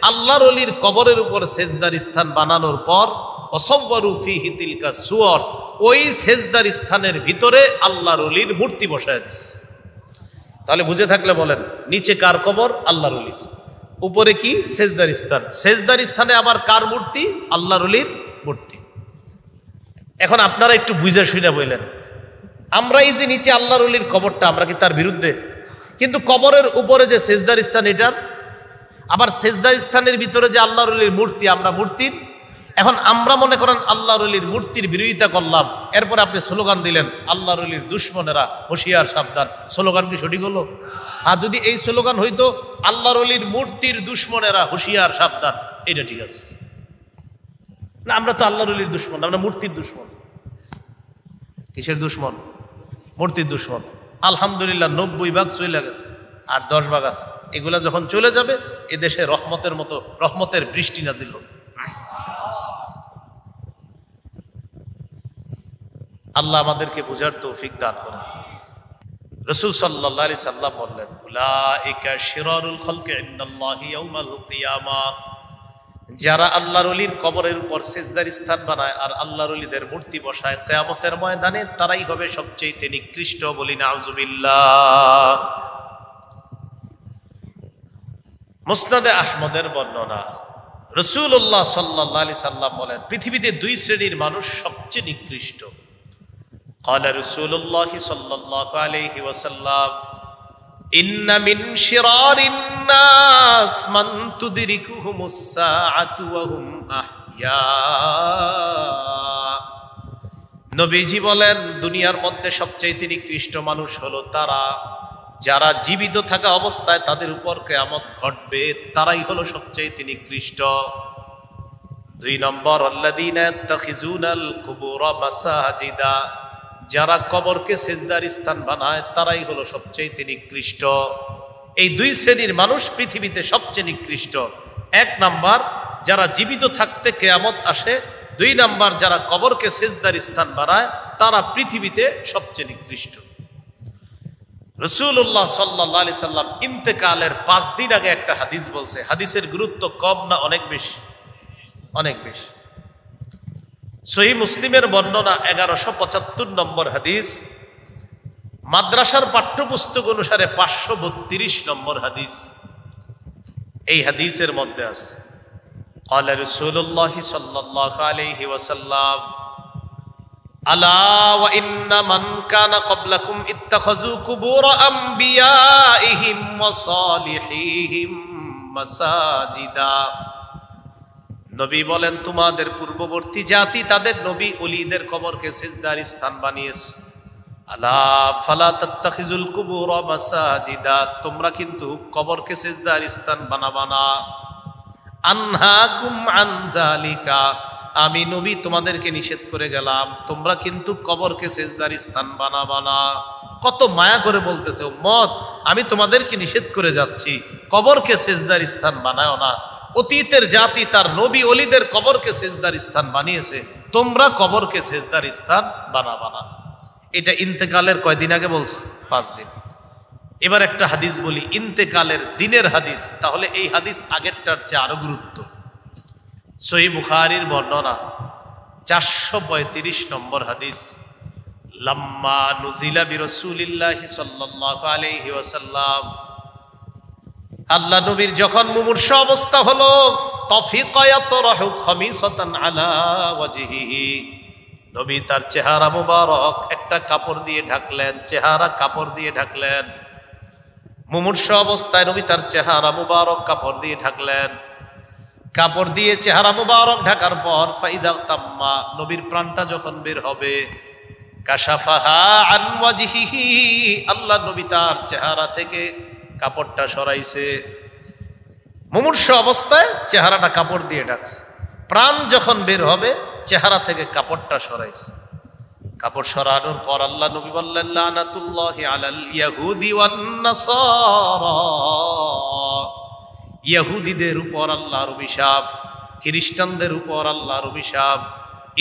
আল্লাহর অলির কবরের উপর সেজদার স্থান বানানোর পর ওয়াসাওয়ারু ফীহি তিলকা সুওর, ওই সেজদার স্থানের ভিতরে আল্লাহর অলির মূর্তি বসায় দিছে। তাহলে বুঝে থাকলে বলেন, নিচে কার কবর? আল্লাহর অলির, উপরে কি? সেজদার স্থান। সেজদার স্থানে আবার কার মূর্তি? আল্লাহর অলির মূর্তি। এখন আপনারা একটু বুঝে শুনে বললেন, আমরা এই যে নিচে আল্লাহর অলির কবরটা, আমরা কি তার বিরুদ্ধে? কিন্তু কবরের উপরে যে সেজদার স্থান, এটার আবার সেজদার স্থানের ভিতরে যে আল্লাহর অলির মূর্তি, আমরা মূর্তির। এখন আমরা মনে করেন আল্লাহর অলির মূর্তির বিরোধিতা করলাম, এরপর আপনি স্লোগান দিলেন আল্লাহর অলির দুশ্মনেরা হুঁশিয়ার সাবধান। স্লোগান কি সঠিক হলো? আর যদি এই স্লোগান হইতো আল্লাহর অলির মূর্তির দুশ্মনেরা হুঁশিয়ার সাবধান, এটা ঠিক আছে না? আমরা তো আল্লাহর অলির দুশ্মন, আমরা মূর্তির দুশ্মন। কিসের দুশ্মন? মূর্তির দুশ্মন। আলহামদুলিল্লাহ 90 ভাগ চলে গেছে, আর 10 ভাগ আছে। এগুলা যখন চলে যাবে, এদেশে রহমতের মতো রহমতের বৃষ্টি নাজিল হবে। আল্লাহ আমাদেরকে বুঝার তৌফিক দান করেন। রাসূল সাল্লাল্লাহু আলাইহি সাল্লাম বললেন, উলাইকা শিরারুল খালকি ইনদাল্লাহি ইয়াউমাল কিয়ামাহ, যারা আল্লাহর ওলির কবরের উপর সেজদার স্থান বানায় আর আল্লাহর ওলিদের মূর্তি বসায়, কিয়ামতের ময়দানে তারাই হবে সবচেয়ে নিকৃষ্ট। বলি নাউযুবিল্লাহ। মুসনাদে আহমদের বর্ণনা, রাসূলুল্লাহ সাল্লাল্লাহু আলাইহি সাল্লাম বলেন পৃথিবীতে দুই শ্রেণীর মানুষ সবচেয়ে নিকৃষ্ট। قال رسول الله صلى الله عليه وسلم إن من شرار الناس من تدركهم الساعة وهم أحياء। নবীজি বলেন দুনিয়ার মধ্যে সবচেয়ে নিকৃষ্ট মানুষ হলো তারা যারা জীবিত থাকা অবস্থায় তাদের উপর কিয়ামত ঘটবে, তারাই হলো সবচেয়ে নিকৃষ্ট। 2 নম্বর আল্লাযীনা ইয়াত্তাখিযুনাল কুবুরা মাসাজিদা, যারা কবরকে সেজদার স্থান বানায় তারাই হলো সবচেয়ে নিকৃষ্ট। এই দুই শ্রেণীর মানুষ পৃথিবীতে সবচেয়ে নিকৃষ্ট। 1 নাম্বার যারা জীবিত থাকতে কিয়ামত আসে, 2 নাম্বার যারা কবরকে সেজদার স্থান বানায়, তারা পৃথিবীতে সবচেয়ে নিকৃষ্ট। রাসূলুল্লাহ সাল্লাল্লাহু আলাইহি সাল্লাম ইন্তেকালের 5 দিন আগে একটা হাদিস বলছে। হাদিসের গুরুত্ব কম না অনেক বেশি? অনেক বেশি। সহিহ মুসলিমের বর্ণনা 1175 নম্বর হাদিস, মাদ্রাসার পাঠ্যপুস্তক অনুসারে 532 নম্বর হাদিস। এই হাদিসের মধ্যে আছে قال رسول الله صلى الله عليه وسلم ألا وإن من كان قبلكم اتخذوا قبور أنبيائهم وصالحيهم مساجدا। নবী বলেন তোমাদের পূর্ববর্তী জাতি তাদের নবী ওলিদের কবরকে সিজদার স্থান বানিয়েছে। আলা ফালা তাত্তাখিজুল কুবুর মাসাজিদা, তোমরা কিন্তু কবরকে সিজদার স্থান বানাবা না। আনহাকুম আন যালিকা, আমি নবী তোমাদেরকে নিষেধ করে গেলাম, তোমরা কিন্তু কবরকে সিজদার স্থান বানাবা না। কত মায়া করে বলতেছে উম্মত, আমি তোমাদেরকে নিষেধ করে যাচ্ছি, কবরকে সিজদার স্থান বানাও না। অতীতের জাতি তার নবী ওলিদের কবরকে সিজদার স্থান বানিয়েছে, তোমরা কবরকে সিজদার স্থান বানাবা না। এটা ইন্তেকালের কয়দিন আগে বলছে? 5 দিন। এবার একটা হাদিস বলি, ইন্তেকালের দিনের হাদিস, তাহলে এই হাদিস আগেরটার চেয়ে আরো গুরুত্ব। সহিহ বুখারীর বর্ণনা 435 নম্বর হাদিস, লাম্মা নুজিলা বিরাসূলিল্লাহি সাল্লাল্লাহু আলাইহি ওয়াসাল্লাম, আল্লাহ নবীর যখন মুমূর্ষ অবস্থা হলো, তফিকা ইয়াতরাহু খামিসাতান আলা ওয়াজহিহি, নবী তার চেহারা মুবারক একটা কাপড় দিয়ে ঢাকলেন, চেহারা কাপড় দিয়ে ঢাকলেন। মুমূর্ষ অবস্থায় নবী তার চেহারা মুবারক কাপড় দিয়ে ঢাকলেন। কাপড় দিয়ে চেহারা মুবারক ঢাকার পর ফাইদা তাম্মা, নবীর প্রাণটা যখন বের হবে, কাশাফাহা আন ওয়াজহিহি, আল্লাহ নবী তার চেহারা থেকে কাপড়টা সরাইছে। মুমূর্ষ অবস্থায় চেহারাটা কাপড় দিয়ে ঢাকছে, প্রাণ যখন বের হবে চেহারা থেকে কাপড়টা সরাইছে। কাপড় সরানোর পর আল্লাহ নবী বললেন, লানাতুল্লাহি আলাল ইয়াহুদি ওয়ান নাসারা, ইহুদিদের উপর আল্লাহর অভিশাপ, খ্রিস্টানদের উপর আল্লাহর অভিশাপ।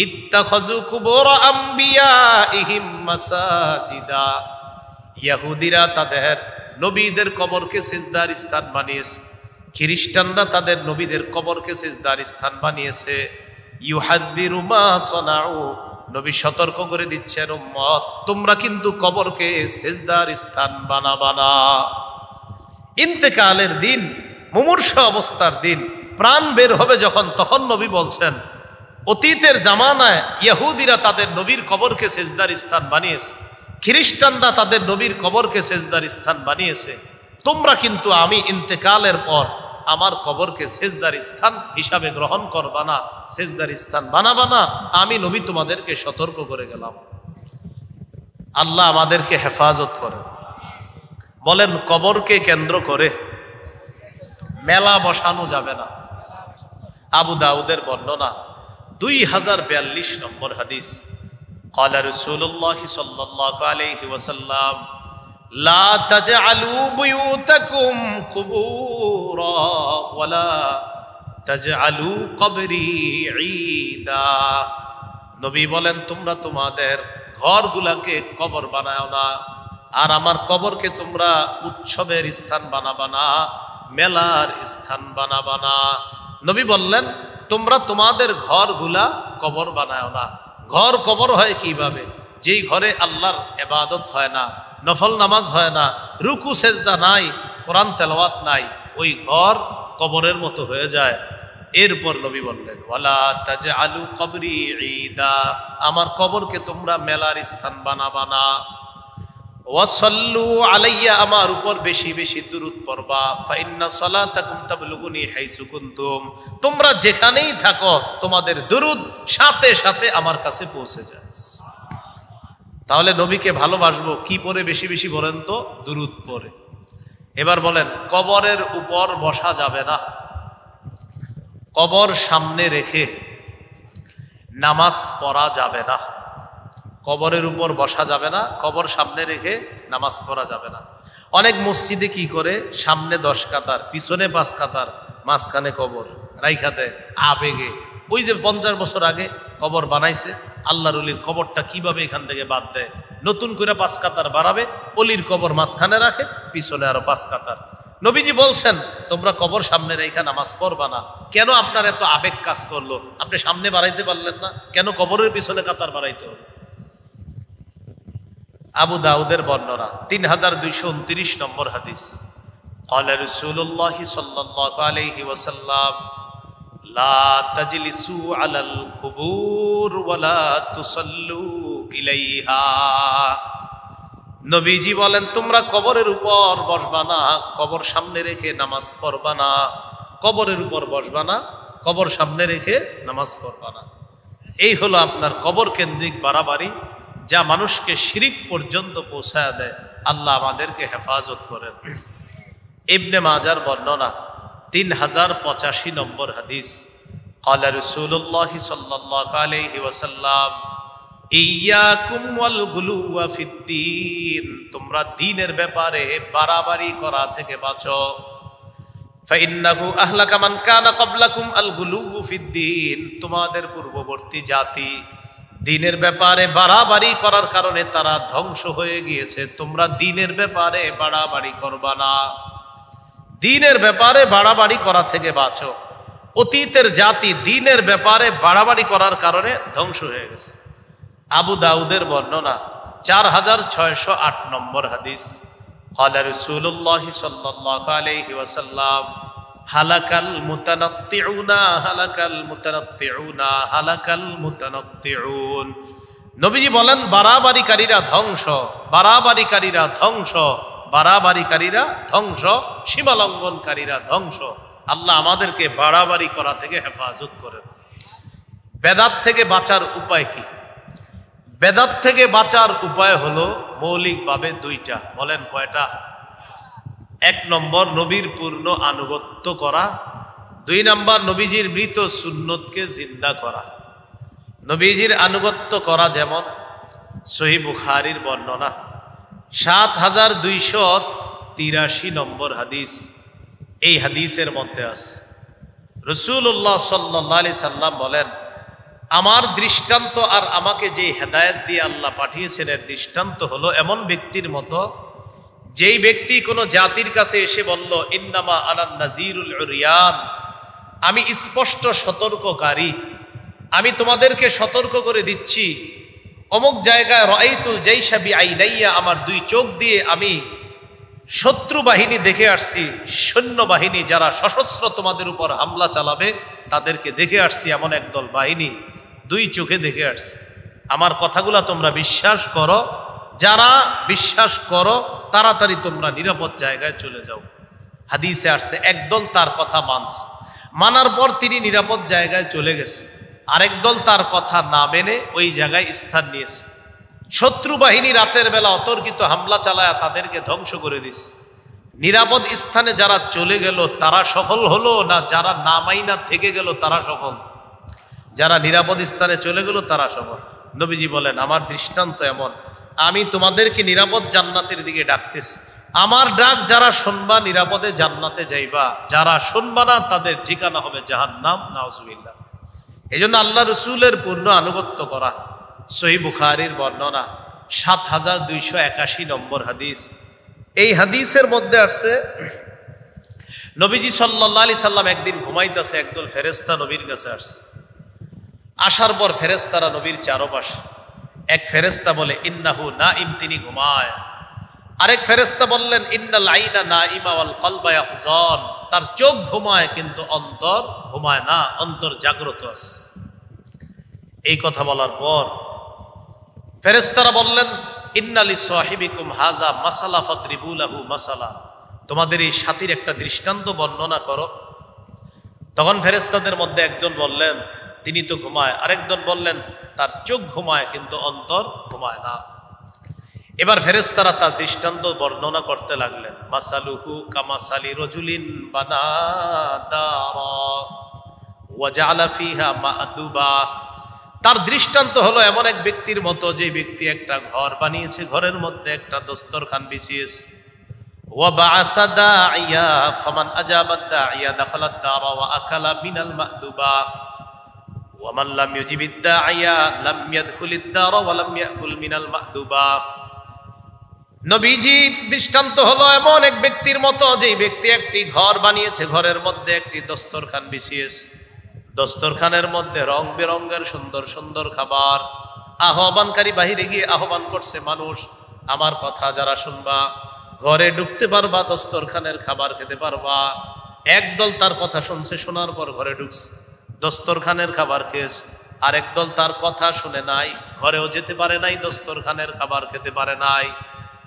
ইত্তাখাযু কুবুর আম্বিয়াইহিম মাসাজিদা, ইহুদিরা তাদের নবীদের কবরকে সিজদার স্থান বানিয়েছে, খ্রিস্টানরা তাদের নবীদের কবরকে সিজদার স্থান বানিয়েছে। ইউহাদ্দিরু মা সানাউ, নবী সতর্ক করে দিচ্ছেন উম্মত, তোমরা কিন্তু কবরকে সিজদার স্থান বানাবা না। ইন্তেকালের দিন, মুমূর্ষ অবস্থার দিন, প্রাণ বের হবে যখন, তখন নবী বলছেন অতীতের জামানায় ইহুদিরা তাদের নবীর কবরকে সিজদার স্থান বানিয়েছে, খ্রিস্টানরা তাদের নবীর কবরকে সিজদার স্থান বানিয়েছে, তোমরা কিন্তু আমি ইন্তেকালের পর আমার কবরকে সিজদার স্থান হিসাবে গ্রহণ করবা না, সিজদার স্থান বানাবা না। আমি নবী তোমাদেরকে সতর্ক করে গেলাম। আল্লাহ আমাদেরকে হেফাজত করে। বলেন কবরকে কেন্দ্র করে মেলা বসানো যাবে না। আবু দাউদের বর্ণনা 2042 নম্বর হাদিস, قال رسول الله صلى الله عليه وسلم لا تجعلوا بيوتكم قبورا ولا تجعلوا قبري عيدا। নবী বলেন তোমরা তোমাদের ঘরগুলাকে কবর বানাও না, আর আমার কবরকে তোমরা উৎসবের স্থান বানাবা না, মেলার স্থান বানাবা না। নবী বললেন তোমরা তোমাদের ঘরগুলা কবর বানাও না। ঘর কবর হয় কিভাবে? যেই ঘরে আল্লাহর ইবাদত হয় না, নফল নামাজ হয় না, রুকু সেজদা নাই, কোরআন তেলাওয়াত নাই, ওই ঘর কবরের মতো হয়ে যায়। এরপর নবী বললেন ওয়ালা তাজআলু কবরি ঈদা, আমার কবরকে তোমরা মেলার স্থান বানাবা না। ওয়াসাল্লু আলাইয়া, আমার উপর বেশি বেশি দুরূদ পড়বা। ফাইন্না সালাতাকুম তাবলুগুনি হাইসু কুনতুম, তোমরা যেখানেই থাকো তোমাদের দুরূদ সাথে সাথে আমার কাছে পৌঁছে যায়। তাহলে নবীকে ভালোবাসবো কি পরে বেশি বেশি বলেন তো? দুরূদ পরে। এবার বলেন কবরের উপর বসা যাবে না, কবর সামনে রেখে নামাজ পড়া যাবে না, কবরের উপর বসা যাবে না, কবর সামনে রেখে নামাজ পড়া যাবে না। অনেক মসজিদে কি করে, সামনে 10 কাতার, পিছনে 5 কাতার, মাঝখানে কবর রাইখা দেয় আবেগে। ওই যে 50 বছর আগে কবর বানাইছে, আল্লাহর অলির কবরটা কিভাবে এখান থেকে বাদ দেয়, নতুন করে 5 কাতার বাড়াবে, অলির কবর মাঝখানে রাখে, পিছনে আরো 5 কাতার। নবীজি বলছেন তোমরা কবর সামনে রেখে নামাজ পড়বা না। কেন আপনার এত আবেগ কাজ করলো? আপনি সামনে বাড়াইতে পারলেন না, কেন কবরের পিছনে কাতার বাড়াইতে হবে? আবু দাউদের বর্ণনা 3229 নম্বর হাদিস। ক্বালা রাসূলুল্লাহ সাল্লাল্লাহু আলাইহি ওয়াসাল্লাম লা তাজলিসু আলাল কুবুর ওয়া লা তুসাল্লু ইলাইহা। নবীজি বলেন তোমরা কবরের উপর বসবা না, কবর সামনে রেখে নামাজ পড়বা না, কবরের উপর বসবা না, কবর সামনে রেখে নামাজ পড়বা না। এই হলো আপনার কবর কেন্দ্রিক বাড়াবাড়ি, যা মানুষকে শিরিক পর্যন্ত পৌঁছায় দেয়। আল্লাহ আমাদেরকে হেফাজত করেন। ইবনে মাজার বর্ণনা 3085 নম্বর হাদিস। ক্বালা রাসূলুল্লাহ সাল্লাল্লাহু আলাইহি ওয়াসাল্লাম ইয়াকুম ওয়াল গুলুওয়া ফিদ্দীন, তোমরা দ্বীনের ব্যাপারে বাড়াবাড়ি করা থেকে বাঁচো। ফাইন্নাহু আহলাকা মান কানা ক্বাবলাকুম আল গুলুউ ফিদ্দীন, তোমাদের পূর্ববর্তী জাতি দ্বীনের ব্যাপারে বাড়াবাড়ি করার কারণে তারা ধ্বংস হয়ে গিয়েছে। তোমরা দ্বীনের ব্যাপারে বাড়াবাড়ি করবা না, দ্বীনের ব্যাপারে বাড়াবাড়ি করা থেকে বাঁচো। অতীতের জাতি দ্বীনের ব্যাপারে বাড়াবাড়ি করার কারণে ধ্বংস হয়ে গেছে। আবু দাউদের বর্ণনা 4608 নম্বর হাদিস। ক্বালা রাসূলুল্লাহ সাল্লাল্লাহু আলাইহি ওয়াসাল্লাম হালাকাল মুতানাত্তিউনা হালাকাল মুতানাত্তিউনা হালাকাল মুতানাত্তিউন। নবীজি বলেন বাড়াবাড়িকারীরা ধ্বংস, বাড়াবাড়িকারীরা ধ্বংস, বাড়াবাড়িকারীরা ধ্বংস, সীমালঙ্ঘনকারীরা ধ্বংস। আল্লাহ আমাদেরকে বাড়াবাড়ি করা থেকে হেফাজত করেন। বেদাত থেকে বাঁচার উপায় কি? বেদাত থেকে বাঁচার উপায় হলো মৌলিকভাবে 2টা। বলেন কয়টা? 1 নম্বর নবীর পূর্ণ আনুগত্য করা, 2 নম্বর নবীজির মৃত সুন্নতকে জিন্দা করা। নবীজির আনুগত্য করা যেমন সহিহ বুখারীর বর্ণনা 7283 নম্বর হাদিস। এই হাদিসের মধ্যে আছে রাসূলুল্লাহ সাল্লাল্লাহু আলাইহি সাল্লাম বলেন আমার দৃষ্টান্ত আর আমাকে যে হেদায়েত দিয়ে আল্লাহ পাঠিয়েছেন এর দৃষ্টান্ত হলো এমন ব্যক্তির মতো যেই ব্যক্তি কোনো জাতির কাছে এসে বলল ইন্নামা আনান নাযীরুল উরিয়ান, আমি স্পষ্ট সতর্ককারী, আমি তোমাদেরকে সতর্ক করে দিচ্ছি অমুক জায়গায় রাআইতুল জাইশা বিআইনাইয়া, আমার 2 চোখ দিয়ে আমি শত্রু বাহিনী দেখে আসছি, সৈন্যবাহিনী যারা সশস্ত্র তোমাদের উপর হামলা চালাবে তাদেরকে দেখে আসছি, এমন একদল বাহিনী 2 চোখে দেখে আসছি। আমার কথাগুলা তোমরা বিশ্বাস করো, যারা বিশ্বাস করো তাড়াতাড়ি তোমরা নিরাপদ জায়গায় চলে যাও। হাদিসে আসছে একদল তার কথা মানছে, মানার পর তিনি নিরাপদ জায়গায় চলে গেছে, আরেক দল তার কথা না মেনে ওই জায়গায় স্থান নিয়েছে। শত্রু বাহিনী রাতের বেলা অতর্কিত হামলা চালায় তাদেরকে ধ্বংস করে দিছে। নিরাপদ স্থানে যারা চলে গেল তারা সফল হলো না যারা না মাইনা থেকে গেল তারা সফল? যারা নিরাপদ স্থানে চলে গেল তারা সফল। নবীজি বলেন আমার দৃষ্টান্ত এমন, আমি তোমাদেরকে নিরাপদ জান্নাতের দিকে ডাকতেছি, আমার ডাক যারা শুনবা নিরাপদে জান্নাতে যাইবা, যারা শুনবা না তাদের ঠিকানা হবে জাহান্নাম। নাউজুবিল্লাহ। এই জন্য আল্লাহ রসুলের পূর্ণ আনুগত্য করা। সহিহ বুখারীর বর্ণনা 7281 নম্বর হাদিস। এই হাদিসের মধ্যে আসছে নবীজি সাল্লাল্লাহু আলাইহি সাল্লাম একদিন ঘুমাইতেছে, একদল ফেরেশতা নবীর কাছে আসছে। আসার পর ফেরেশতারা নবীর চারপাশে। এক ফেরেশতা বলে ইন্নাহু নাইম, তিনি ঘুমায়। আরেক ফেরেশতা বললেন ইন্নাল আইনা নাইমা ওয়াল কলবা ইয়াহজান, তার চোখ ঘুমায় কিন্তু অন্তর ঘুমায় না, অন্তর জাগ্রত আছে। এই কথা বলার পর ফেরেশতারা বললেন, ইন্না লিসাহিবিকুম হাযা মাসালা ফাদরিবু লাহু মাসালা, তোমাদের এই সাথীর একটা দৃষ্টান্ত বর্ণনা করো। তখন ফেরেশতাদের মধ্যে একজন বললেন, তিনি তো ঘুমায়। আরেকজন বললেন, তার চোখ ঘুমায় কিন্তু অন্তর ঘুমায় না। এবার ফেরেশতারা তার দৃষ্টান্ত বর্ণনা করতে লাগলেন। মাসালুহু কামাসালি রাজুলিন বানা দারা ওয়া জাআলা ফিহা মা'দুবা, তার দৃষ্টান্ত হলো এমন এক ব্যক্তির মতো, যে ব্যক্তি একটা ঘর বানিয়েছে, ঘরের মধ্যে একটা দস্তরখান বিছিয়েছে। ওয়া বা'আসা দা'iয়া ফামান আজাবা দা'iয়া দাখালাদ দারা ওয়া আকালা মিনাল মা'দুবা ওয়া মান লাম ইউজিবিদ দা'iয়া লাম ইয়াদখুলিদ দারা ওয়া লাম ইয়াকুল মিনাল মা'দুবা। নবীজির দৃষ্টান্ত হলো এমন এক ব্যক্তির মতো, যে ব্যক্তি একটি ঘর বানিয়েছে, ঘরের মধ্যে একটি দস্তরখান বিছিয়েছে, দস্তরখানের মধ্যে রং বেরঙের সুন্দর সুন্দর খাবার। আহ্বানকারী বাহিরে গিয়ে আহ্বান করছে, মানুষ আমার কথা যারা শুনবা, ঘরে ঢুকতে পারবা, দস্তরখানের খাবার খেতে পারবা। একদল তার কথা শুনছে, শোনার পর ঘরে ঢুকছে, দস্তরখানের খাবার খেয়েছে। আরেক দল তার কথা শুনে নাই, ঘরেও যেতে পারে নাই, দস্তরখানের খাবার খেতে পারে নাই।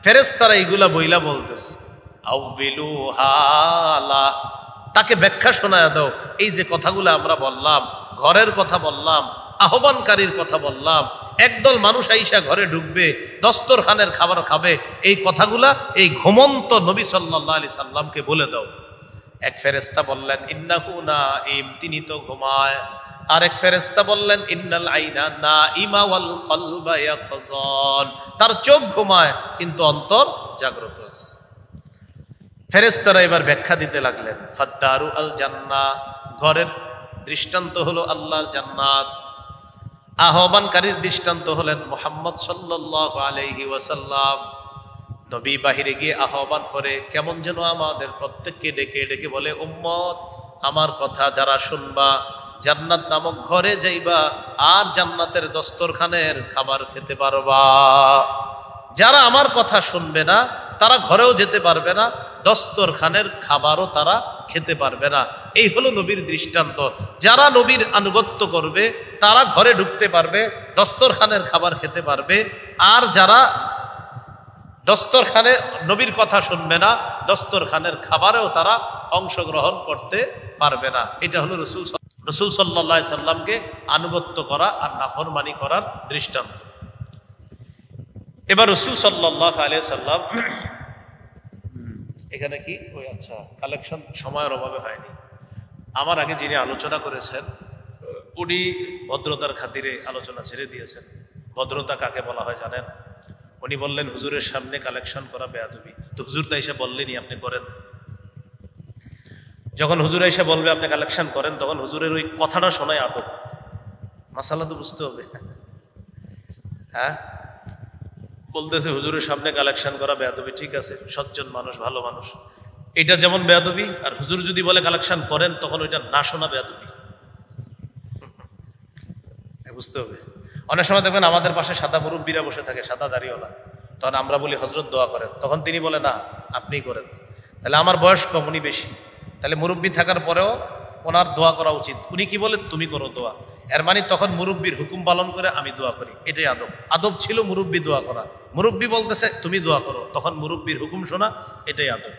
ফেরেশতারা এইগুলা বইলা বলতেছে, আউবিলু হালা, তাকে ব্যাখ্যা শোনায় দাও। এই যে কথাগুলো আমরা বললাম, ঘরের কথা বললাম, আহ্বানকারীর কথা বললাম, একদল মানুষ আইসা ঘরে ঢুকবে, দস্তরখানের খাবার খাবে, এই কথাগুলা এই ঘুমন্ত নবী সাল্লাল্লাহু আলাইহি সাল্লামকে বলে দাও। এক ফেরেশতা বললেন, ইন্নাহু নাঈম, তিনি তো ঘুমায়। আরেক ফেরেশতা বললেন, ইন্নাল আইনা নাঈমা ওয়াল কলবা ইয়াকযান, তার চোখ ঘুমায় কিন্তু অন্তর জাগ্রত আছে। ফেরেশতারা এবার ব্যাখ্যা দিতে লাগলেন। ফাদ্দারু আল জান্নাহ, ঘরের দৃষ্টান্ত হলো আল্লাহর জান্নাত। আহ্বানকারীর দৃষ্টান্ত হলেন মুহাম্মদ সাল্লাল্লাহু আলাইহি ওয়াসাল্লাম। নবী বাহিরে গিয়ে আহ্বান করে, কেমন যেন আমাদের প্রত্যেককে ডেকে ডেকে বলে, উম্মত আমার কথা যারা শুনবা, জান্নাত নামক ঘরে যাইবা, আর জান্নাতের দস্তরখানের খাবার খেতে পারবা। যারা আমার কথা শুনবে না, তারা ঘরেও যেতে পারবে না, দস্তরখানের খাবারও তারা খেতে পারবে না। এই হলো নবীর দৃষ্টান্ত। যারা নবীর আনুগত্য করবে, তারা ঘরে ঢুকতে পারবে, দস্তরখানের খাবার খেতে পারবে। আর যারা দস্তরখানে নবীর কথা শুনবে না, দস্তরখানের খাবারেও তারা অংশগ্রহণ করতে পারবে না। এটা হলো রাসূল সাল্লাল্লাহু আলাইহি সাল্লামকে আনুগত্য করা আর নাফরমানি করার দৃষ্টান্ত। এবার রাসূল সাল্লাল্লাহু আলাইহি সাল্লাম, এখানে কি ওই আচ্ছা কালেকশন সময়ের অভাবে হয়নি। আমার আগে যিনি আলোচনা করেছেন, উনি ভদ্রতার খাতিরে আলোচনা ছেড়ে দিয়েছেন। ভদ্রতা কাকে বলা হয় জানেন? উনি বললেন, হুজুরের সামনে কালেকশন করা বেয়াদবি। তো হুজুর তো এসে বললেনই আপনি করেন। যখন হুজুর এসে বলবে আপনি কালেকশন করেন, তখন হুজুরের ওই কথাটা শোনায় আদব। মাসালা তো বুঝতে হবে। হ্যাঁ, বলতেছে হুজুরের সামনে কালেকশন করা বেয়াদবি, ঠিক আছে, সজ্জন মানুষ, ভালো মানুষ, এটা যেমন বেয়াদবি। আর হুজুর যদি বলে কালেকশন করেন, তখন ওইটা না শোনা বেয়াদবি। বুঝতে হবে। অনেক সময় দেখবেন আমাদের পাশে সাদা মুরব্বীরা বসে থাকে, সাদা দাড়িওয়ালা, তখন আমরা বলি হজরত দোয়া করেন, তখন তিনি বলে না আপনিই করেন। তাহলে আমার বয়স কম, উনি বেশি, তাহলে মুরব্বী থাকার পরেও ওনার দোয়া করা উচিত। উনি কি বলে, তুমি করো দোয়া, এর মানে তখন মুরব্বীর হুকুম পালন করে আমি দোয়া করি, এটাই আদব। আদব ছিল মুরব্বী দোয়া করা। মুরব্বী বলতেছে তুমি দোয়া করো, তখন মুরব্বীর হুকুম শোনা, এটাই আদব।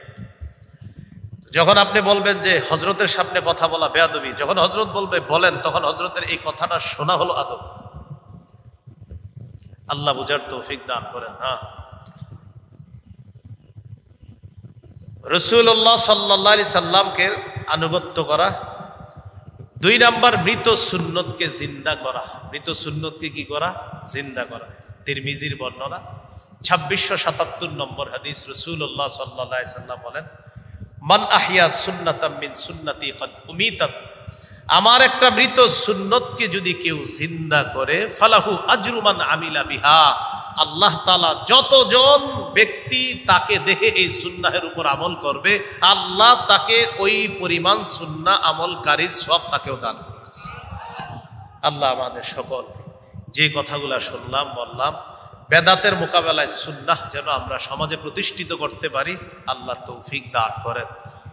যখন আপনি বলবেন যে হজরতের সামনে কথা বলা বেয়াদবি, যখন হজরত বলবে বলেন, তখন হজরতের এই কথাটা শোনা হলো আদব। আল্লাহ বুঝার তৌফিক দান করেন। হ্যাঁ, রাসূলুল্লাহ সাল্লাল্লাহু আলাইহি সাল্লামকে আনুগত্য করা। 2 নাম্বার, মৃত সুন্নতকে জিন্দা করা। মৃত সুন্নতকে কি করা? জিন্দা করা। তিরমিজির বর্ণনা 2677 নম্বর হাদিস, রাসূলুল্লাহ সাল্লাল্লাহু আলাইহি সাল্লাম বলেন, মান আহইয়া সুন্নাতাম মিন সুন্নতি কদ উমিতাত, আমার একটা মৃত সুন্নতকে যদি কেউ জিন্দা করে, ফালাহু আজরু মান আমিলা বিহা, আল্লাহ তাআলা যতজন ব্যক্তি তাকে দেখে এই সুন্নাহের উপর আমল করবে, আল্লাহ তাকে ওই পরিমাণ সুন্নাহ আমলকারীর সওয়াব তাকেও দান করবে। আল্লাহ আমাদের সকল যে কথাগুলো শুনলাম বললাম, বেদাতের মোকাবেলায় সুন্নাহ যেন আমরা সমাজে প্রতিষ্ঠিত করতে পারি, আল্লাহর তৌফিক দান করেন।